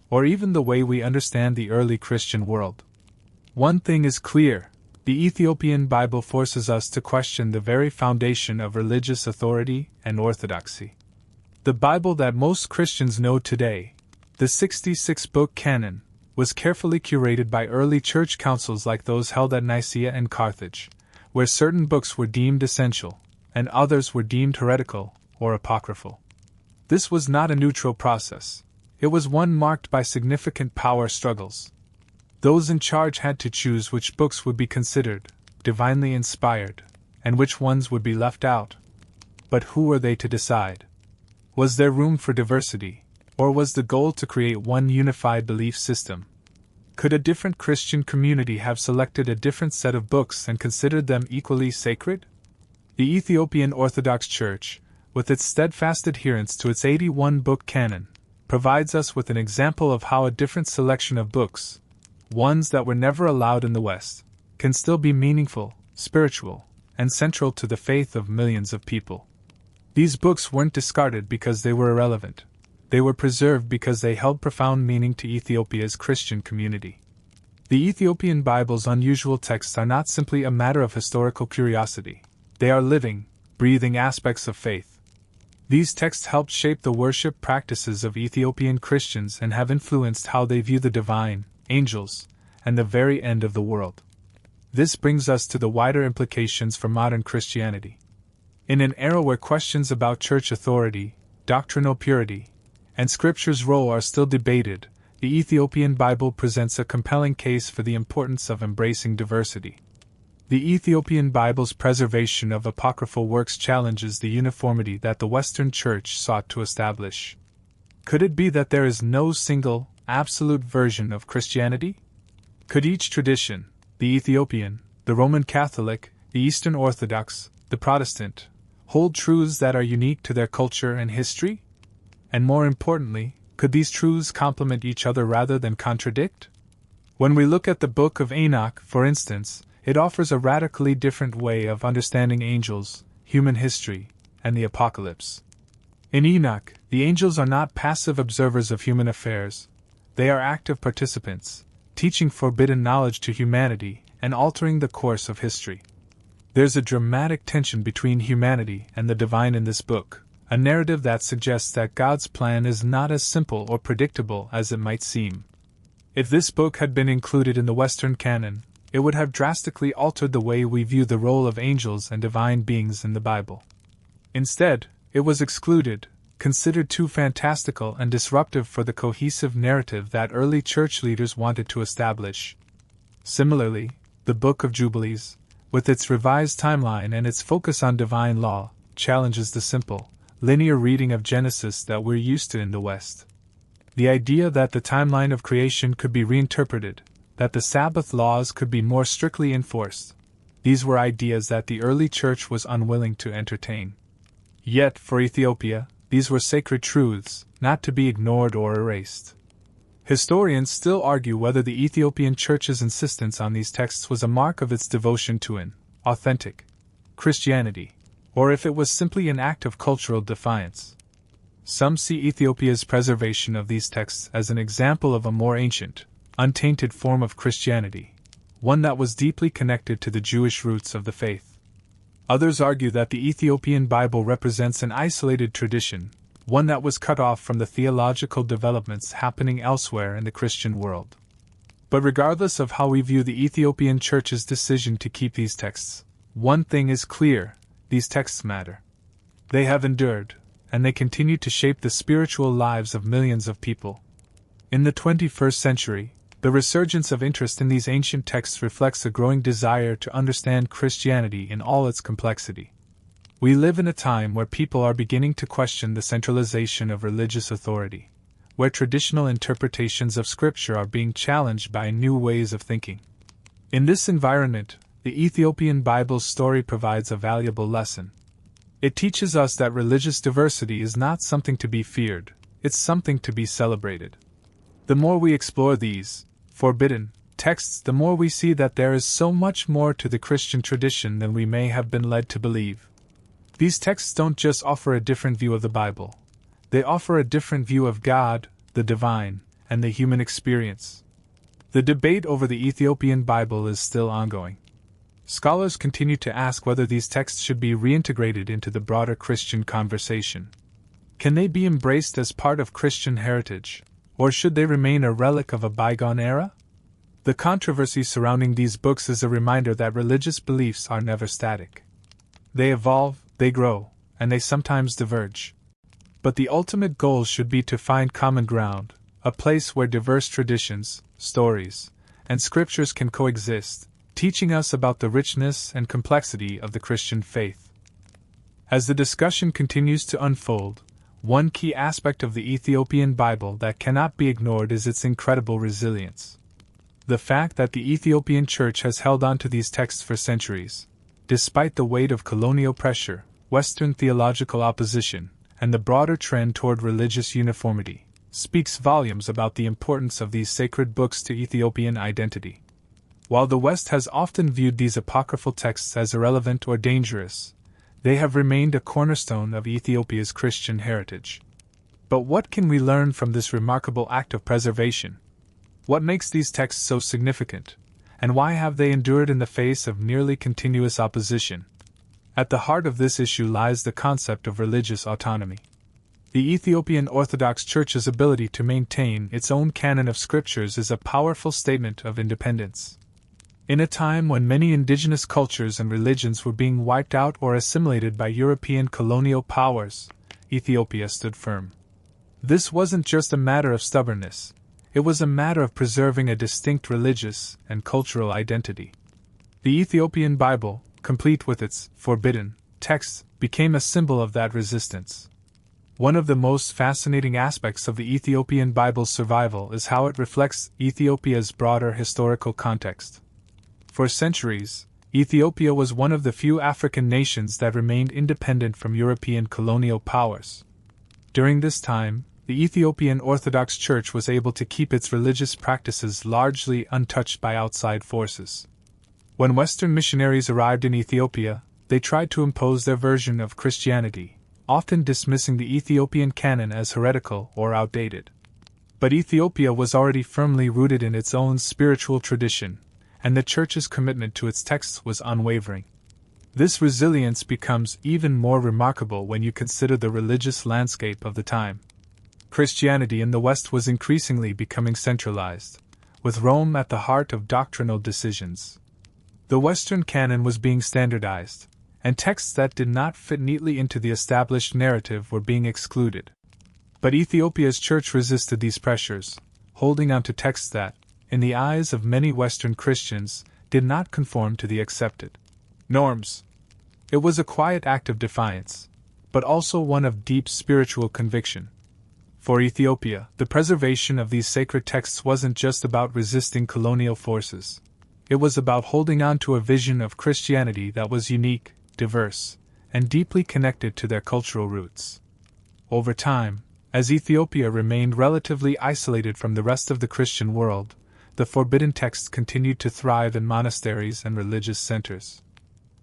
or even the way we understand the early Christian world? One thing is clear: the Ethiopian Bible forces us to question the very foundation of religious authority and orthodoxy. The Bible that most Christians know today, the 66-book canon, was carefully curated by early church councils like those held at Nicaea and Carthage, where certain books were deemed essential, and others were deemed heretical or apocryphal. This was not a neutral process. It was one marked by significant power struggles. Those in charge had to choose which books would be considered divinely inspired, and which ones would be left out. But who were they to decide? Was there room for diversity, or was the goal to create one unified belief system? Could a different Christian community have selected a different set of books and considered them equally sacred? The Ethiopian Orthodox Church, with its steadfast adherence to its 81-book canon, provides us with an example of how a different selection of books, ones that were never allowed in the West, can still be meaningful, spiritual, and central to the faith of millions of people. These books weren't discarded because they were irrelevant. They were preserved because they held profound meaning to Ethiopia's Christian community. The Ethiopian Bible's unusual texts are not simply a matter of historical curiosity. They are living, breathing aspects of faith. These texts helped shape the worship practices of Ethiopian Christians and have influenced how they view the divine, angels, and the very end of the world. This brings us to the wider implications for modern Christianity. In an era where questions about church authority, doctrinal purity, and Scripture's role are still debated, the Ethiopian Bible presents a compelling case for the importance of embracing diversity. The Ethiopian Bible's preservation of apocryphal works challenges the uniformity that the Western Church sought to establish. Could it be that there is no single, absolute version of Christianity? Could each tradition, the Ethiopian, the Roman Catholic, the Eastern Orthodox, the Protestant, hold truths that are unique to their culture and history? And more importantly, could these truths complement each other rather than contradict? When we look at the Book of Enoch, for instance, it offers a radically different way of understanding angels, human history, and the apocalypse. In Enoch, the angels are not passive observers of human affairs. They are active participants, teaching forbidden knowledge to humanity and altering the course of history. There's a dramatic tension between humanity and the divine in this book, a narrative that suggests that God's plan is not as simple or predictable as it might seem. If this book had been included in the Western canon, it would have drastically altered the way we view the role of angels and divine beings in the Bible. Instead, it was excluded, considered too fantastical and disruptive for the cohesive narrative that early church leaders wanted to establish. Similarly, the Book of Jubilees, with its revised timeline and its focus on divine law, challenges the simple, linear reading of Genesis that we're used to in the West. The idea that the timeline of creation could be reinterpreted, that the Sabbath laws could be more strictly enforced, these were ideas that the early church was unwilling to entertain. Yet, for Ethiopia, these were sacred truths, not to be ignored or erased. Historians still argue whether the Ethiopian church's insistence on these texts was a mark of its devotion to an authentic Christianity, or if it was simply an act of cultural defiance. Some see Ethiopia's preservation of these texts as an example of a more ancient, untainted form of Christianity, one that was deeply connected to the Jewish roots of the faith. Others argue that the Ethiopian Bible represents an isolated tradition, one that was cut off from the theological developments happening elsewhere in the Christian world. But regardless of how we view the Ethiopian Church's decision to keep these texts, one thing is clear: these texts matter. They have endured, and they continue to shape the spiritual lives of millions of people. In the 21st century, the resurgence of interest in these ancient texts reflects a growing desire to understand Christianity in all its complexity. We live in a time where people are beginning to question the centralization of religious authority, where traditional interpretations of Scripture are being challenged by new ways of thinking. In this environment, the Ethiopian Bible's story provides a valuable lesson. It teaches us that religious diversity is not something to be feared, it's something to be celebrated. The more we explore these forbidden texts, the more we see that there is so much more to the Christian tradition than we may have been led to believe. These texts don't just offer a different view of the Bible. They offer a different view of God, the divine, and the human experience. The debate over the Ethiopian Bible is still ongoing. Scholars continue to ask whether these texts should be reintegrated into the broader Christian conversation. Can they be embraced as part of Christian heritage, Or should they remain a relic of a bygone era? The controversy surrounding these books is a reminder that religious beliefs are never static. They evolve, they grow, and they sometimes diverge. But the ultimate goal should be to find common ground, a place where diverse traditions, stories, and scriptures can coexist, teaching us about the richness and complexity of the Christian faith. As the discussion continues to unfold, one key aspect of the Ethiopian Bible that cannot be ignored is its incredible resilience. The fact that the Ethiopian Church has held on to these texts for centuries, despite the weight of colonial pressure, Western theological opposition, and the broader trend toward religious uniformity, speaks volumes about the importance of these sacred books to Ethiopian identity. While the West has often viewed these apocryphal texts as irrelevant or dangerous, they have remained a cornerstone of Ethiopia's Christian heritage. But what can we learn from this remarkable act of preservation? What makes these texts so significant, and why have they endured in the face of nearly continuous opposition? At the heart of this issue lies the concept of religious autonomy. The Ethiopian Orthodox Church's ability to maintain its own canon of scriptures is a powerful statement of independence. In a time when many indigenous cultures and religions were being wiped out or assimilated by European colonial powers, Ethiopia stood firm. This wasn't just a matter of stubbornness. It was a matter of preserving a distinct religious and cultural identity. The Ethiopian Bible, complete with its forbidden texts, became a symbol of that resistance. One of the most fascinating aspects of the Ethiopian Bible's survival is how it reflects Ethiopia's broader historical context. For centuries, Ethiopia was one of the few African nations that remained independent from European colonial powers. During this time, the Ethiopian Orthodox Church was able to keep its religious practices largely untouched by outside forces. When Western missionaries arrived in Ethiopia, they tried to impose their version of Christianity, often dismissing the Ethiopian canon as heretical or outdated. But Ethiopia was already firmly rooted in its own spiritual tradition, and the Church's commitment to its texts was unwavering. This resilience becomes even more remarkable when you consider the religious landscape of the time. Christianity in the West was increasingly becoming centralized, with Rome at the heart of doctrinal decisions. The Western canon was being standardized, and texts that did not fit neatly into the established narrative were being excluded. But Ethiopia's church resisted these pressures, holding on to texts that, in the eyes of many Western Christians, did not conform to the accepted norms. It was a quiet act of defiance, but also one of deep spiritual conviction. For Ethiopia, the preservation of these sacred texts wasn't just about resisting colonial forces. It was about holding on to a vision of Christianity that was unique, diverse, and deeply connected to their cultural roots. Over time, as Ethiopia remained relatively isolated from the rest of the Christian world, the forbidden texts continued to thrive in monasteries and religious centers.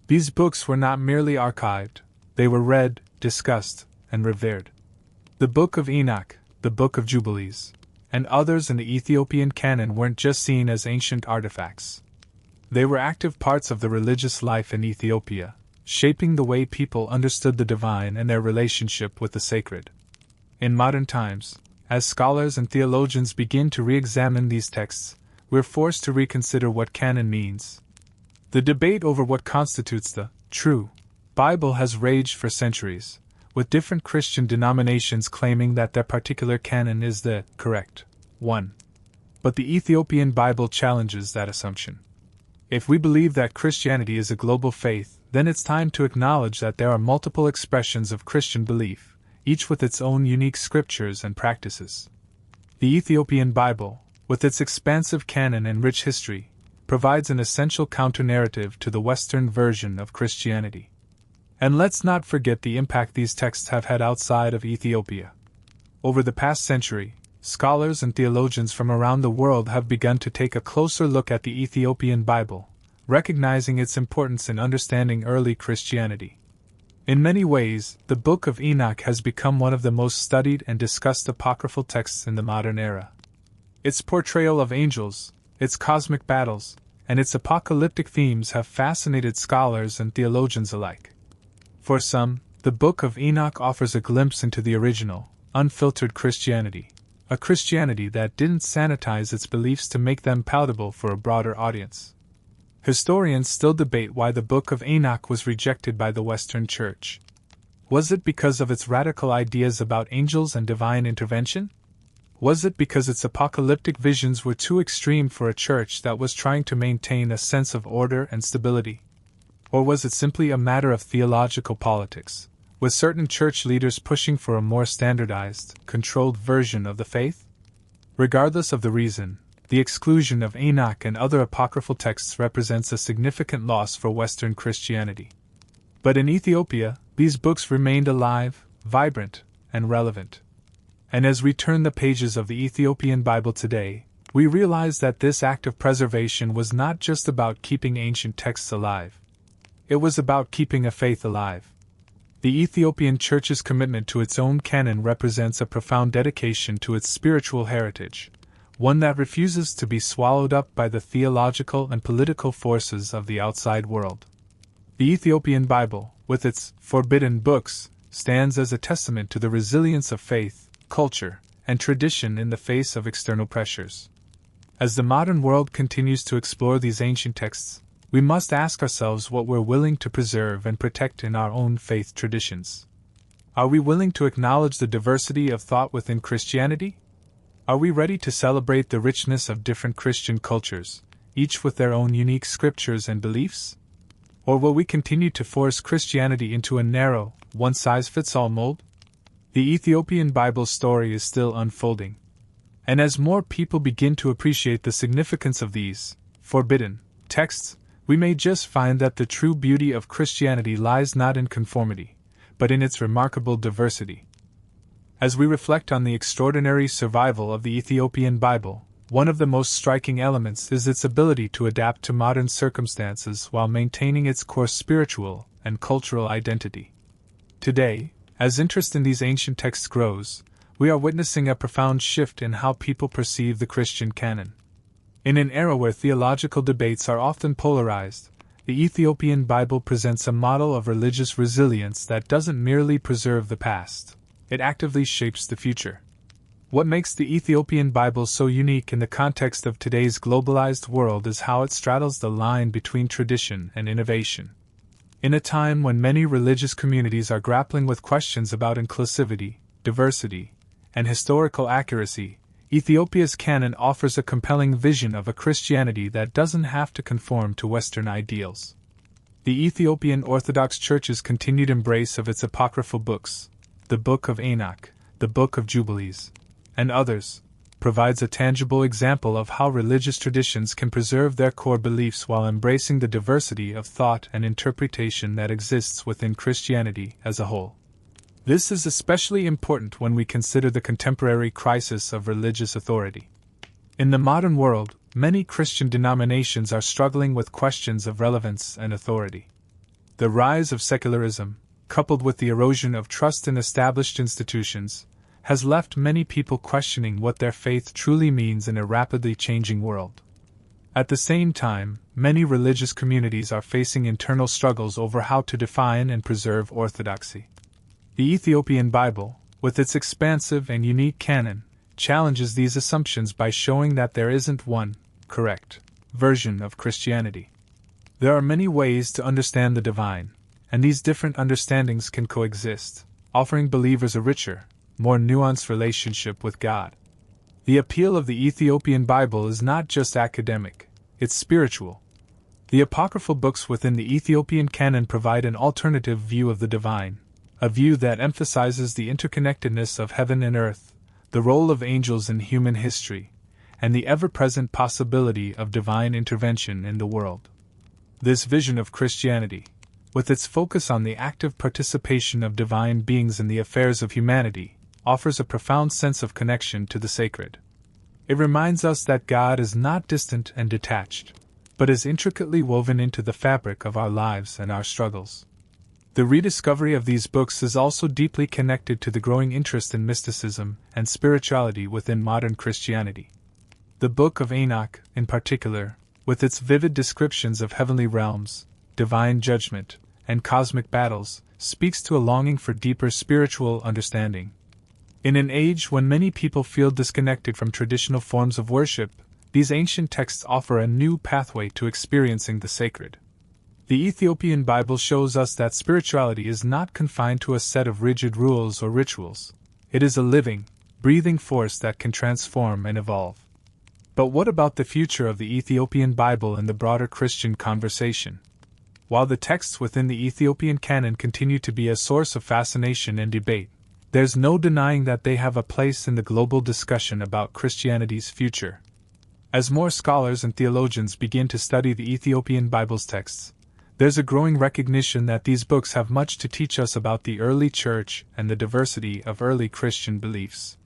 These books were not merely archived, they were read, discussed, and revered. The Book of Enoch, the Book of Jubilees, and others in the Ethiopian canon weren't just seen as ancient artifacts. They were active parts of the religious life in Ethiopia, shaping the way people understood the divine and their relationship with the sacred. In modern times, as scholars and theologians begin to re-examine these texts, we're forced to reconsider what canon means. The debate over what constitutes the true Bible has raged for centuries, with different Christian denominations claiming that their particular canon is the correct one. But the Ethiopian Bible challenges that assumption. If we believe that Christianity is a global faith, then it's time to acknowledge that there are multiple expressions of Christian belief, each with its own unique scriptures and practices. The Ethiopian Bible, with its expansive canon and rich history, provides an essential counter-narrative to the Western version of Christianity. And let's not forget the impact these texts have had outside of Ethiopia. Over the past century, scholars and theologians from around the world have begun to take a closer look at the Ethiopian Bible, recognizing its importance in understanding early Christianity. In many ways, the Book of Enoch has become one of the most studied and discussed apocryphal texts in the modern era. Its portrayal of angels, its cosmic battles, and its apocalyptic themes have fascinated scholars and theologians alike. For some, the Book of Enoch offers a glimpse into the original, unfiltered Christianity, a Christianity that didn't sanitize its beliefs to make them palatable for a broader audience. Historians still debate why the Book of Enoch was rejected by the Western Church. Was it because of its radical ideas about angels and divine intervention? Was it because its apocalyptic visions were too extreme for a church that was trying to maintain a sense of order and stability? Or was it simply a matter of theological politics, with certain church leaders pushing for a more standardized, controlled version of the faith? Regardless of the reason, the exclusion of Enoch and other apocryphal texts represents a significant loss for Western Christianity. But in Ethiopia, these books remained alive, vibrant, and relevant. And as we turn the pages of the Ethiopian Bible today, we realize that this act of preservation was not just about keeping ancient texts alive. It was about keeping a faith alive. The Ethiopian Church's commitment to its own canon represents a profound dedication to its spiritual heritage, one that refuses to be swallowed up by the theological and political forces of the outside world. The Ethiopian Bible, with its forbidden books, stands as a testament to the resilience of faith, culture, and tradition in the face of external pressures. As the modern world continues to explore these ancient texts, we must ask ourselves what we're willing to preserve and protect in our own faith traditions. Are we willing to acknowledge the diversity of thought within Christianity? Are we ready to celebrate the richness of different Christian cultures, each with their own unique scriptures and beliefs? Or will we continue to force Christianity into a narrow, one-size-fits-all mold? The Ethiopian Bible story is still unfolding. And as more people begin to appreciate the significance of these forbidden texts, we may just find that the true beauty of Christianity lies not in conformity, but in its remarkable diversity. As we reflect on the extraordinary survival of the Ethiopian Bible, one of the most striking elements is its ability to adapt to modern circumstances while maintaining its core spiritual and cultural identity. Today, as interest in these ancient texts grows, we are witnessing a profound shift in how people perceive the Christian canon. In an era where theological debates are often polarized, the Ethiopian Bible presents a model of religious resilience that doesn't merely preserve the past, it actively shapes the future. What makes the Ethiopian Bible so unique in the context of today's globalized world is how it straddles the line between tradition and innovation. In a time when many religious communities are grappling with questions about inclusivity, diversity, and historical accuracy, Ethiopia's canon offers a compelling vision of a Christianity that doesn't have to conform to Western ideals. The Ethiopian Orthodox Church's continued embrace of its apocryphal books, the Book of Enoch, the Book of Jubilees, and others, provides a tangible example of how religious traditions can preserve their core beliefs while embracing the diversity of thought and interpretation that exists within Christianity as a whole. This is especially important when we consider the contemporary crisis of religious authority. In the modern world, many Christian denominations are struggling with questions of relevance and authority. The rise of secularism, coupled with the erosion of trust in established institutions, has left many people questioning what their faith truly means in a rapidly changing world. At the same time, many religious communities are facing internal struggles over how to define and preserve orthodoxy. The Ethiopian Bible, with its expansive and unique canon, challenges these assumptions by showing that there isn't one correct version of Christianity. There are many ways to understand the divine, and these different understandings can coexist, offering believers a richer, more nuanced relationship with God. The appeal of the Ethiopian Bible is not just academic, it's spiritual. The apocryphal books within the Ethiopian canon provide an alternative view of the divine, a view that emphasizes the interconnectedness of heaven and earth, the role of angels in human history, and the ever-present possibility of divine intervention in the world. This vision of Christianity, with its focus on the active participation of divine beings in the affairs of humanity, offers a profound sense of connection to the sacred. It reminds us that God is not distant and detached, but is intricately woven into the fabric of our lives and our struggles. The rediscovery of these books is also deeply connected to the growing interest in mysticism and spirituality within modern Christianity. The Book of Enoch, in particular, with its vivid descriptions of heavenly realms, divine judgment, and cosmic battles, speaks to a longing for deeper spiritual understanding. In an age when many people feel disconnected from traditional forms of worship, these ancient texts offer a new pathway to experiencing the sacred. The Ethiopian Bible shows us that spirituality is not confined to a set of rigid rules or rituals. It is a living, breathing force that can transform and evolve. But what about the future of the Ethiopian Bible and the broader Christian conversation? While the texts within the Ethiopian canon continue to be a source of fascination and debate, there's no denying that they have a place in the global discussion about Christianity's future. As more scholars and theologians begin to study the Ethiopian Bible's texts, there's a growing recognition that these books have much to teach us about the early church and the diversity of early Christian beliefs.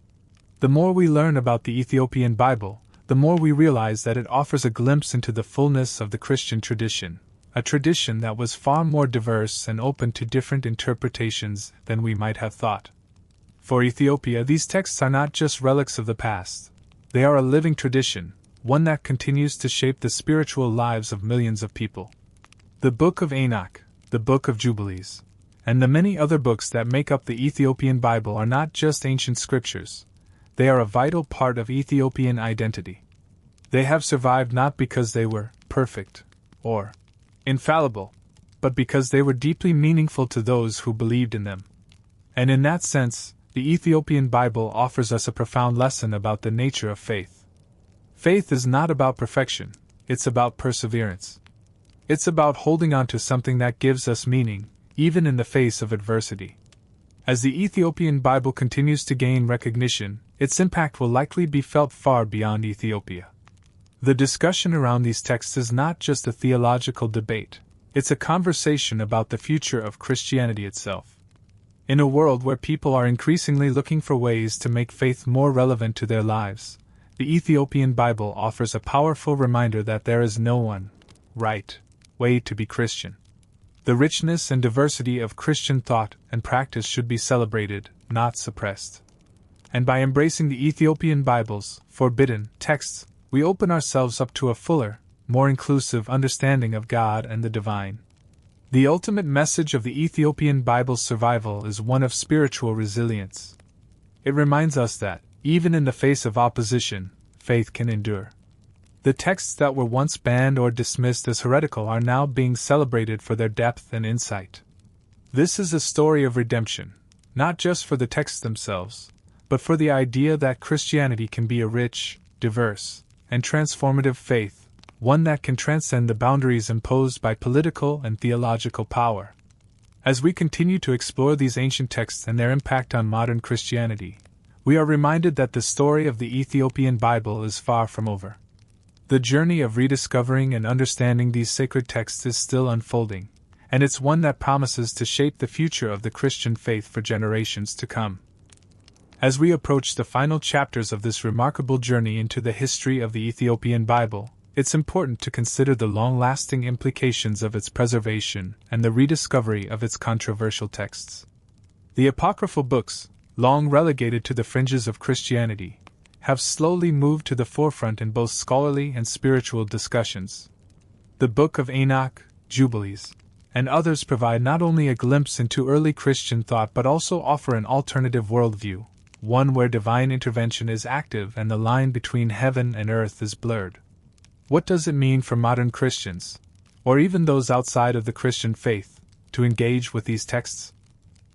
The more we learn about the Ethiopian Bible, the more we realize that it offers a glimpse into the fullness of the Christian tradition, a tradition that was far more diverse and open to different interpretations than we might have thought. For Ethiopia, these texts are not just relics of the past. They are a living tradition, one that continues to shape the spiritual lives of millions of people. The Book of Enoch, the Book of Jubilees, and the many other books that make up the Ethiopian Bible are not just ancient scriptures. They are a vital part of Ethiopian identity. They have survived not because they were perfect or infallible, but because they were deeply meaningful to those who believed in them. And in that sense, the Ethiopian Bible offers us a profound lesson about the nature of faith. Faith is not about perfection, it's about perseverance. It's about holding on to something that gives us meaning, even in the face of adversity. As the Ethiopian Bible continues to gain recognition, its impact will likely be felt far beyond Ethiopia. The discussion around these texts is not just a theological debate, it's a conversation about the future of Christianity itself. In a world where people are increasingly looking for ways to make faith more relevant to their lives, the Ethiopian Bible offers a powerful reminder that there is no one right way to be Christian. The richness and diversity of Christian thought and practice should be celebrated, not suppressed. And by embracing the Ethiopian Bible's forbidden texts, we open ourselves up to a fuller, more inclusive understanding of God and the divine. The ultimate message of the Ethiopian Bible's survival is one of spiritual resilience. It reminds us that, even in the face of opposition, faith can endure. The texts that were once banned or dismissed as heretical are now being celebrated for their depth and insight. This is a story of redemption, not just for the texts themselves, but for the idea that Christianity can be a rich, diverse, and transformative faith, one that can transcend the boundaries imposed by political and theological power. As we continue to explore these ancient texts and their impact on modern Christianity, we are reminded that the story of the Ethiopian Bible is far from over. The journey of rediscovering and understanding these sacred texts is still unfolding, and it's one that promises to shape the future of the Christian faith for generations to come. As we approach the final chapters of this remarkable journey into the history of the Ethiopian Bible, it's important to consider the long-lasting implications of its preservation and the rediscovery of its controversial texts. The apocryphal books, long relegated to the fringes of Christianity, have slowly moved to the forefront in both scholarly and spiritual discussions. The Book of Enoch, Jubilees, and others provide not only a glimpse into early Christian thought but also offer an alternative worldview, one where divine intervention is active and the line between heaven and earth is blurred. What does it mean for modern Christians, or even those outside of the Christian faith, to engage with these texts?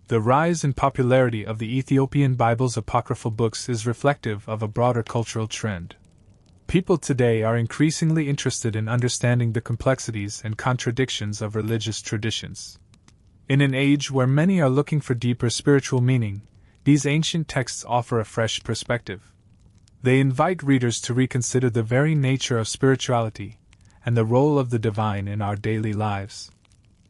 The rise in popularity of the Ethiopian Bible's apocryphal books is reflective of a broader cultural trend. People today are increasingly interested in understanding the complexities and contradictions of religious traditions. In an age where many are looking for deeper spiritual meaning, these ancient texts offer a fresh perspective. They invite readers to reconsider the very nature of spirituality and the role of the divine in our daily lives.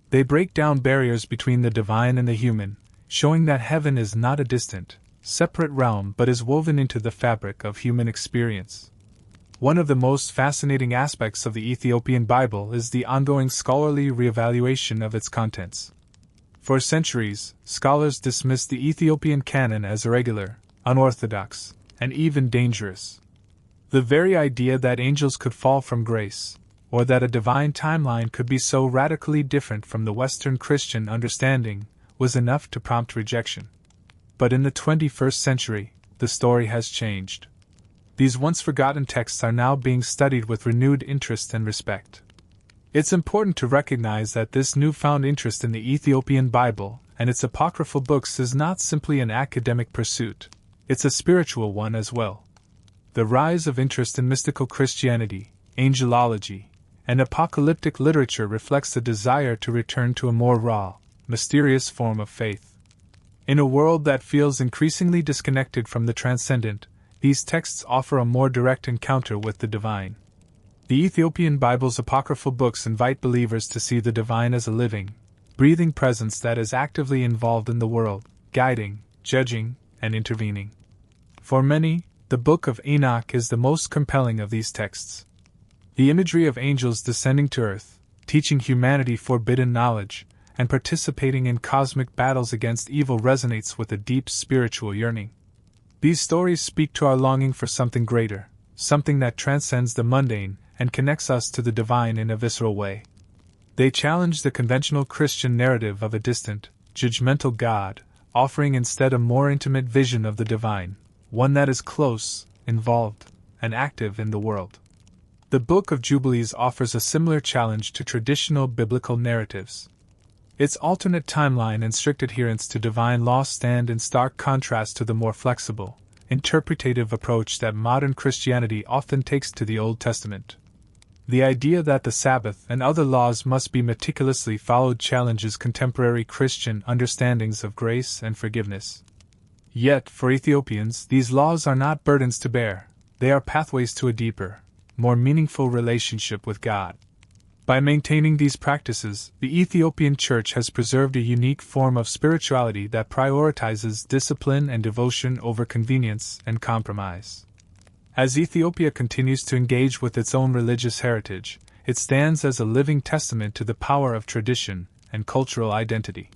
They break down barriers between the divine and the human, showing that heaven is not a distant, separate realm but is woven into the fabric of human experience. One of the most fascinating aspects of the Ethiopian Bible is the ongoing scholarly reevaluation of its contents. For centuries, scholars dismissed the Ethiopian canon as irregular, unorthodox, and even dangerous. The very idea that angels could fall from grace, or that a divine timeline could be so radically different from the Western Christian understanding, was enough to prompt rejection. But in the 21st century, the story has changed. These once forgotten texts are now being studied with renewed interest and respect. It's important to recognize that this newfound interest in the Ethiopian Bible and its apocryphal books is not simply an academic pursuit, it's a spiritual one as well. The rise of interest in mystical Christianity, angelology, and apocalyptic literature reflects a desire to return to a more raw, mysterious form of faith. In a world that feels increasingly disconnected from the transcendent, these texts offer a more direct encounter with the divine. The Ethiopian Bible's apocryphal books invite believers to see the divine as a living, breathing presence that is actively involved in the world, guiding, judging, and intervening. For many, the Book of Enoch is the most compelling of these texts. The imagery of angels descending to earth, teaching humanity forbidden knowledge, and participating in cosmic battles against evil resonates with a deep spiritual yearning. These stories speak to our longing for something greater, something that transcends the mundane and connects us to the divine in a visceral way. They challenge the conventional Christian narrative of a distant, judgmental God, offering instead a more intimate vision of the divine, one that is close, involved, and active in the world. The Book of Jubilees offers a similar challenge to traditional biblical narratives. Its alternate timeline and strict adherence to divine law stand in stark contrast to the more flexible, interpretative approach that modern Christianity often takes to the Old Testament. The idea that the Sabbath and other laws must be meticulously followed challenges contemporary Christian understandings of grace and forgiveness. Yet, for Ethiopians, these laws are not burdens to bear, they are pathways to a deeper, more meaningful relationship with God. By maintaining these practices, the Ethiopian Church has preserved a unique form of spirituality that prioritizes discipline and devotion over convenience and compromise. As Ethiopia continues to engage with its own religious heritage, it stands as a living testament to the power of tradition and cultural identity.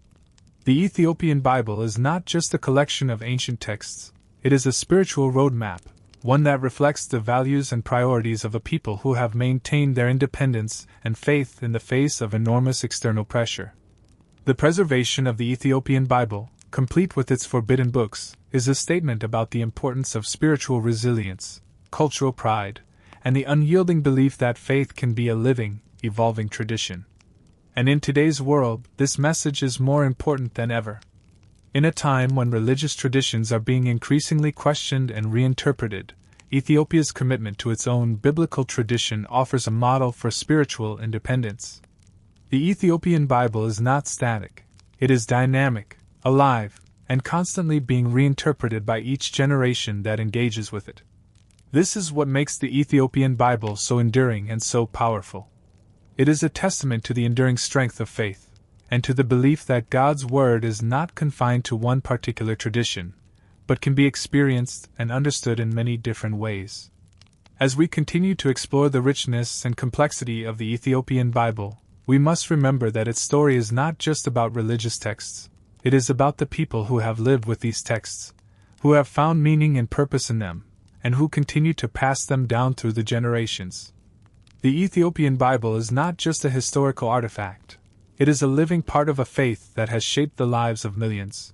The Ethiopian Bible is not just a collection of ancient texts, it is a spiritual roadmap, one that reflects the values and priorities of a people who have maintained their independence and faith in the face of enormous external pressure. The preservation of the Ethiopian Bible, complete with its forbidden books, is a statement about the importance of spiritual resilience, cultural pride, and the unyielding belief that faith can be a living, evolving tradition. And in today's world, this message is more important than ever. In a time when religious traditions are being increasingly questioned and reinterpreted, Ethiopia's commitment to its own biblical tradition offers a model for spiritual independence. The Ethiopian Bible is not static, it is dynamic, alive, and constantly being reinterpreted by each generation that engages with it. This is what makes the Ethiopian Bible so enduring and so powerful. It is a testament to the enduring strength of faith, and to the belief that God's Word is not confined to one particular tradition, but can be experienced and understood in many different ways. As we continue to explore the richness and complexity of the Ethiopian Bible, we must remember that its story is not just about religious texts, it is about the people who have lived with these texts, who have found meaning and purpose in them, and who continue to pass them down through the generations. The Ethiopian Bible is not just a historical artifact, it is a living part of a faith that has shaped the lives of millions.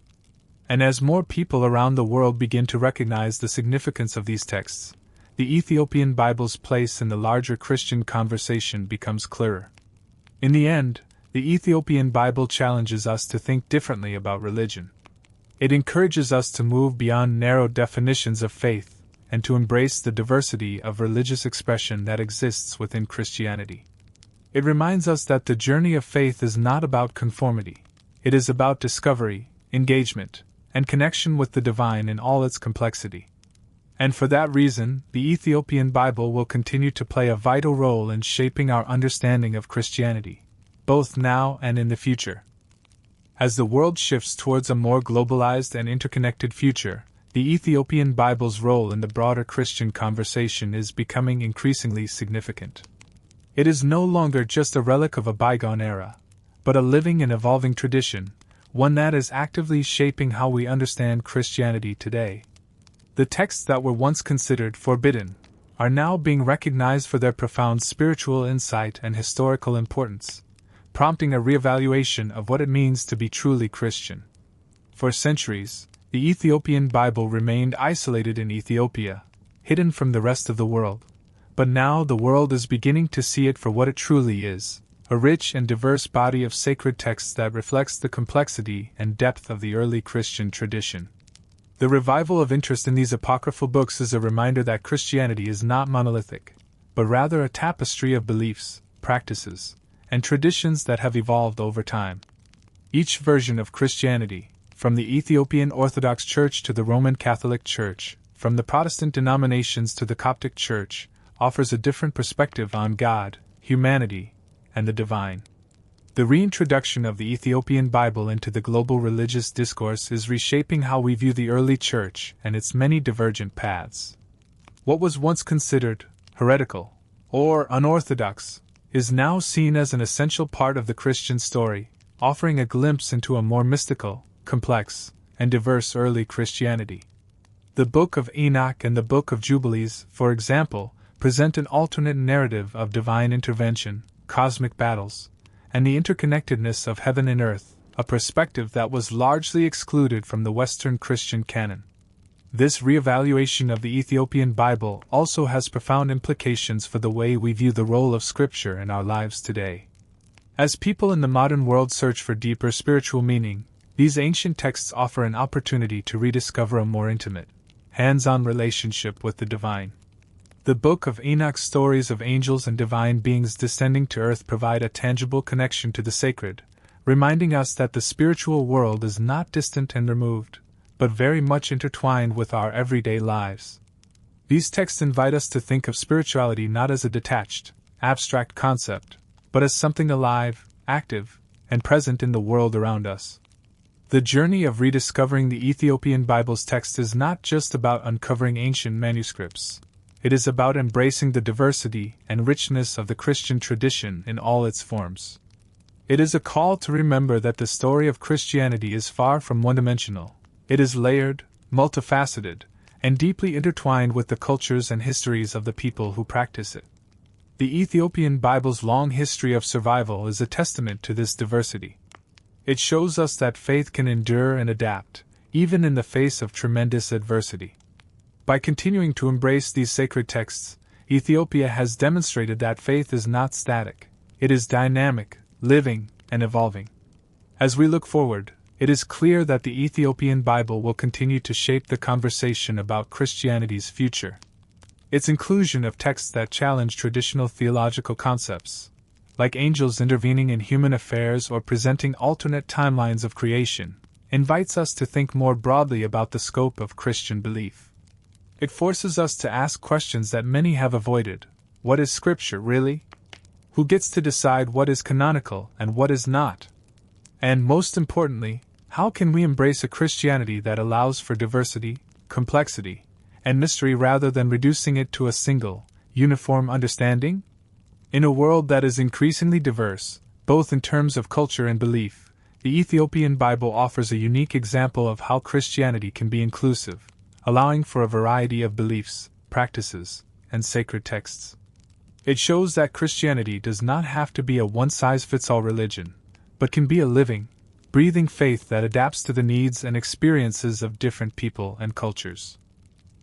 And as more people around the world begin to recognize the significance of these texts, the Ethiopian Bible's place in the larger Christian conversation becomes clearer. In the end, the Ethiopian Bible challenges us to think differently about religion. It encourages us to move beyond narrow definitions of faith and to embrace the diversity of religious expression that exists within Christianity. It reminds us that the journey of faith is not about conformity, it is about discovery, engagement, and connection with the divine in all its complexity. And for that reason, the Ethiopian Bible will continue to play a vital role in shaping our understanding of Christianity, both now and in the future. As the world shifts towards a more globalized and interconnected future, the Ethiopian Bible's role in the broader Christian conversation is becoming increasingly significant. It is no longer just a relic of a bygone era, but a living and evolving tradition, one that is actively shaping how we understand Christianity today. The texts that were once considered forbidden are now being recognized for their profound spiritual insight and historical importance, prompting a reevaluation of what it means to be truly Christian. For centuries, The Ethiopian Bible remained isolated in Ethiopia, hidden from the rest of the world. But now the world is beginning to see it for what it truly is, a rich and diverse body of sacred texts that reflects the complexity and depth of the early Christian tradition. The revival of interest in these apocryphal books is a reminder that Christianity is not monolithic, but rather a tapestry of beliefs, practices, and traditions that have evolved over time. Each version of Christianity, from the Ethiopian Orthodox Church to the Roman Catholic Church, from the Protestant denominations to the Coptic Church, offers a different perspective on God, humanity, and the divine. The reintroduction of the Ethiopian Bible into the global religious discourse is reshaping how we view the early church and its many divergent paths. What was once considered heretical or unorthodox is now seen as an essential part of the Christian story, offering a glimpse into a more mystical, complex, and diverse early Christianity. The Book of Enoch and the Book of Jubilees, for example, present an alternate narrative of divine intervention, cosmic battles, and the interconnectedness of heaven and earth, a perspective that was largely excluded from the Western Christian canon. This reevaluation of the Ethiopian Bible also has profound implications for the way we view the role of Scripture in our lives today. As people in the modern world search for deeper spiritual meaning, these ancient texts offer an opportunity to rediscover a more intimate, hands-on relationship with the divine. The Book of Enoch's stories of angels and divine beings descending to earth provide a tangible connection to the sacred, reminding us that the spiritual world is not distant and removed, but very much intertwined with our everyday lives. These texts invite us to think of spirituality not as a detached, abstract concept, but as something alive, active, and present in the world around us. The journey of rediscovering the Ethiopian Bible's text is not just about uncovering ancient manuscripts. It is about embracing the diversity and richness of the Christian tradition in all its forms. It is a call to remember that the story of Christianity is far from one-dimensional. It is layered, multifaceted, and deeply intertwined with the cultures and histories of the people who practice it. The Ethiopian Bible's long history of survival is a testament to this diversity. It shows us that faith can endure and adapt, even in the face of tremendous adversity. By continuing to embrace these sacred texts, Ethiopia has demonstrated that faith is not static. It is dynamic, living, and evolving. As we look forward, it is clear that the Ethiopian Bible will continue to shape the conversation about Christianity's future. Its inclusion of texts that challenge traditional theological concepts, like angels intervening in human affairs or presenting alternate timelines of creation, invites us to think more broadly about the scope of Christian belief. It forces us to ask questions that many have avoided. What is Scripture, really? Who gets to decide what is canonical and what is not? And most importantly, how can we embrace a Christianity that allows for diversity, complexity, and mystery rather than reducing it to a single, uniform understanding? In a world that is increasingly diverse, both in terms of culture and belief, the Ethiopian Bible offers a unique example of how Christianity can be inclusive, allowing for a variety of beliefs, practices, and sacred texts. It shows that Christianity does not have to be a one-size-fits-all religion, but can be a living, breathing faith that adapts to the needs and experiences of different people and cultures.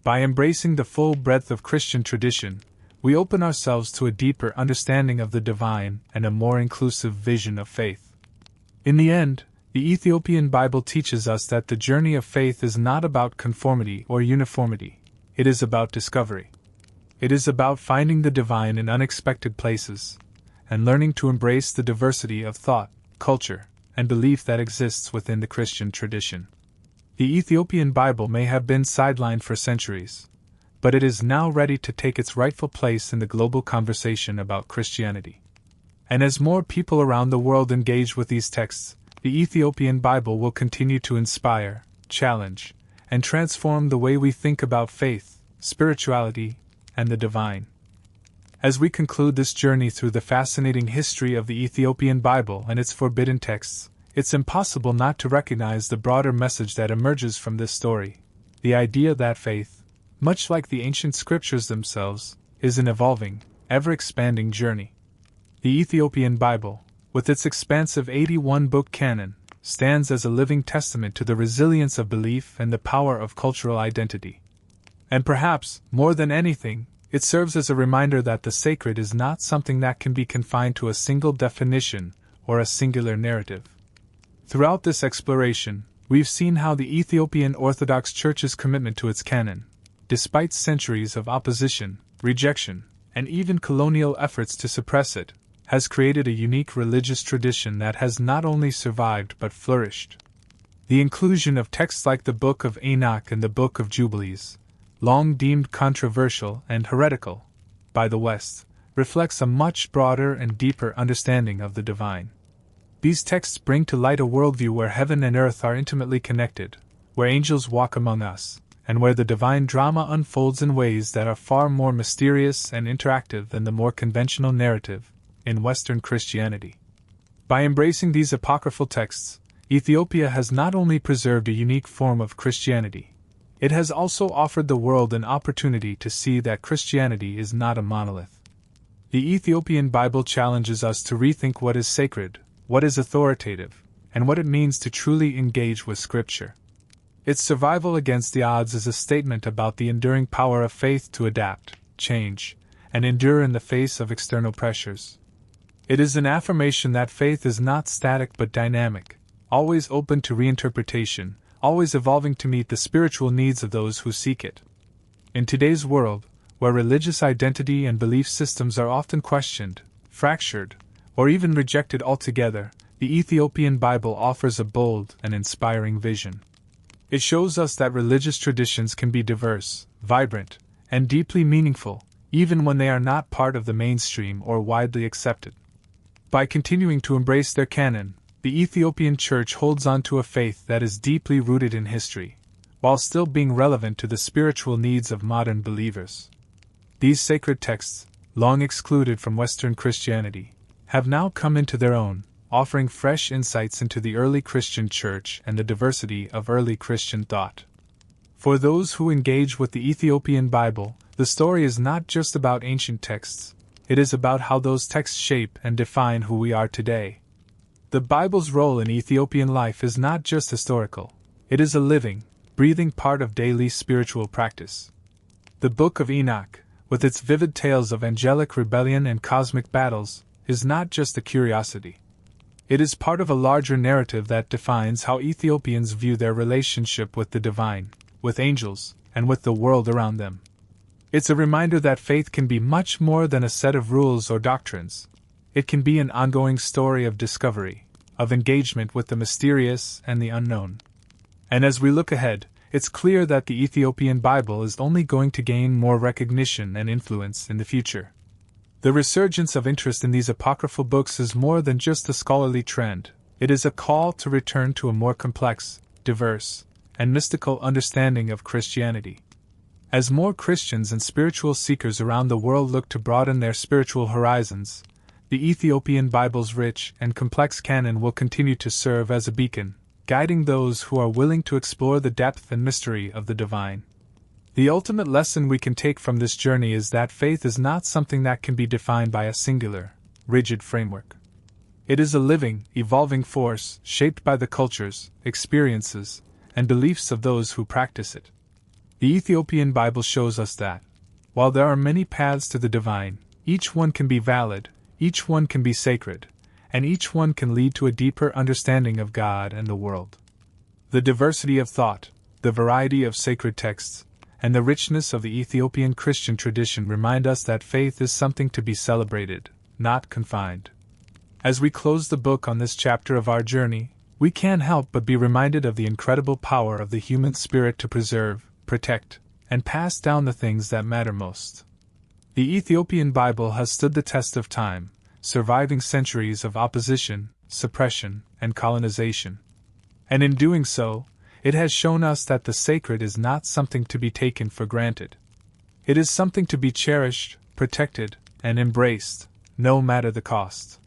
By embracing the full breadth of Christian tradition, we open ourselves to a deeper understanding of the divine and a more inclusive vision of faith. In the end, the Ethiopian Bible teaches us that the journey of faith is not about conformity or uniformity. It is about discovery. It is about finding the divine in unexpected places, and learning to embrace the diversity of thought, culture, and belief that exists within the Christian tradition. The Ethiopian Bible may have been sidelined for centuries, but it is now ready to take its rightful place in the global conversation about Christianity. And as more people around the world engage with these texts, the Ethiopian Bible will continue to inspire, challenge, and transform the way we think about faith, spirituality, and the divine. As we conclude this journey through the fascinating history of the Ethiopian Bible and its forbidden texts, it's impossible not to recognize the broader message that emerges from this story: the idea that faith, much like the ancient scriptures themselves, is an evolving, ever-expanding journey. The Ethiopian Bible, with its expansive 81-book canon, stands as a living testament to the resilience of belief and the power of cultural identity. And perhaps, more than anything, it serves as a reminder that the sacred is not something that can be confined to a single definition or a singular narrative. Throughout this exploration, we've seen how the Ethiopian Orthodox Church's commitment to its canon, despite centuries of opposition, rejection, and even colonial efforts to suppress it, has created a unique religious tradition that has not only survived but flourished. The inclusion of texts like the Book of Enoch and the Book of Jubilees, long deemed controversial and heretical by the West, reflects a much broader and deeper understanding of the divine. These texts bring to light a worldview where heaven and earth are intimately connected, where angels walk among us, and where the divine drama unfolds in ways that are far more mysterious and interactive than the more conventional narrative in Western Christianity. By embracing these apocryphal texts, Ethiopia has not only preserved a unique form of Christianity, it has also offered the world an opportunity to see that Christianity is not a monolith. The Ethiopian Bible challenges us to rethink what is sacred, what is authoritative, and what it means to truly engage with Scripture. Its survival against the odds is a statement about the enduring power of faith to adapt, change, and endure in the face of external pressures. It is an affirmation that faith is not static but dynamic, always open to reinterpretation, always evolving to meet the spiritual needs of those who seek it. In today's world, where religious identity and belief systems are often questioned, fractured, or even rejected altogether, the Ethiopian Bible offers a bold and inspiring vision. It shows us that religious traditions can be diverse, vibrant, and deeply meaningful, even when they are not part of the mainstream or widely accepted. By continuing to embrace their canon, the Ethiopian Church holds on to a faith that is deeply rooted in history, while still being relevant to the spiritual needs of modern believers. These sacred texts, long excluded from Western Christianity, have now come into their own, offering fresh insights into the early Christian Church and the diversity of early Christian thought. For those who engage with the Ethiopian Bible, the story is not just about ancient texts, it is about how those texts shape and define who we are today. The Bible's role in Ethiopian life is not just historical, it is a living, breathing part of daily spiritual practice. The Book of Enoch, with its vivid tales of angelic rebellion and cosmic battles, is not just a curiosity. It is part of a larger narrative that defines how Ethiopians view their relationship with the divine, with angels, and with the world around them. It's a reminder that faith can be much more than a set of rules or doctrines. It can be an ongoing story of discovery, of engagement with the mysterious and the unknown. And as we look ahead, it's clear that the Ethiopian Bible is only going to gain more recognition and influence in the future. The resurgence of interest in these apocryphal books is more than just a scholarly trend, it is a call to return to a more complex, diverse, and mystical understanding of Christianity. As more Christians and spiritual seekers around the world look to broaden their spiritual horizons, the Ethiopian Bible's rich and complex canon will continue to serve as a beacon, guiding those who are willing to explore the depth and mystery of the divine. The ultimate lesson we can take from this journey is that faith is not something that can be defined by a singular, rigid framework. It is a living, evolving force shaped by the cultures, experiences, and beliefs of those who practice it. The Ethiopian Bible shows us that, while there are many paths to the divine, each one can be valid, each one can be sacred, and each one can lead to a deeper understanding of God and the world. The diversity of thought, the variety of sacred texts, and the richness of the Ethiopian Christian tradition remind us that faith is something to be celebrated, not confined. As we close the book on this chapter of our journey, we can't help but be reminded of the incredible power of the human spirit to preserve, protect, and pass down the things that matter most. The Ethiopian Bible has stood the test of time, surviving centuries of opposition, suppression, and colonization. And in doing so, it has shown us that the sacred is not something to be taken for granted. It is something to be cherished, protected, and embraced, no matter the cost.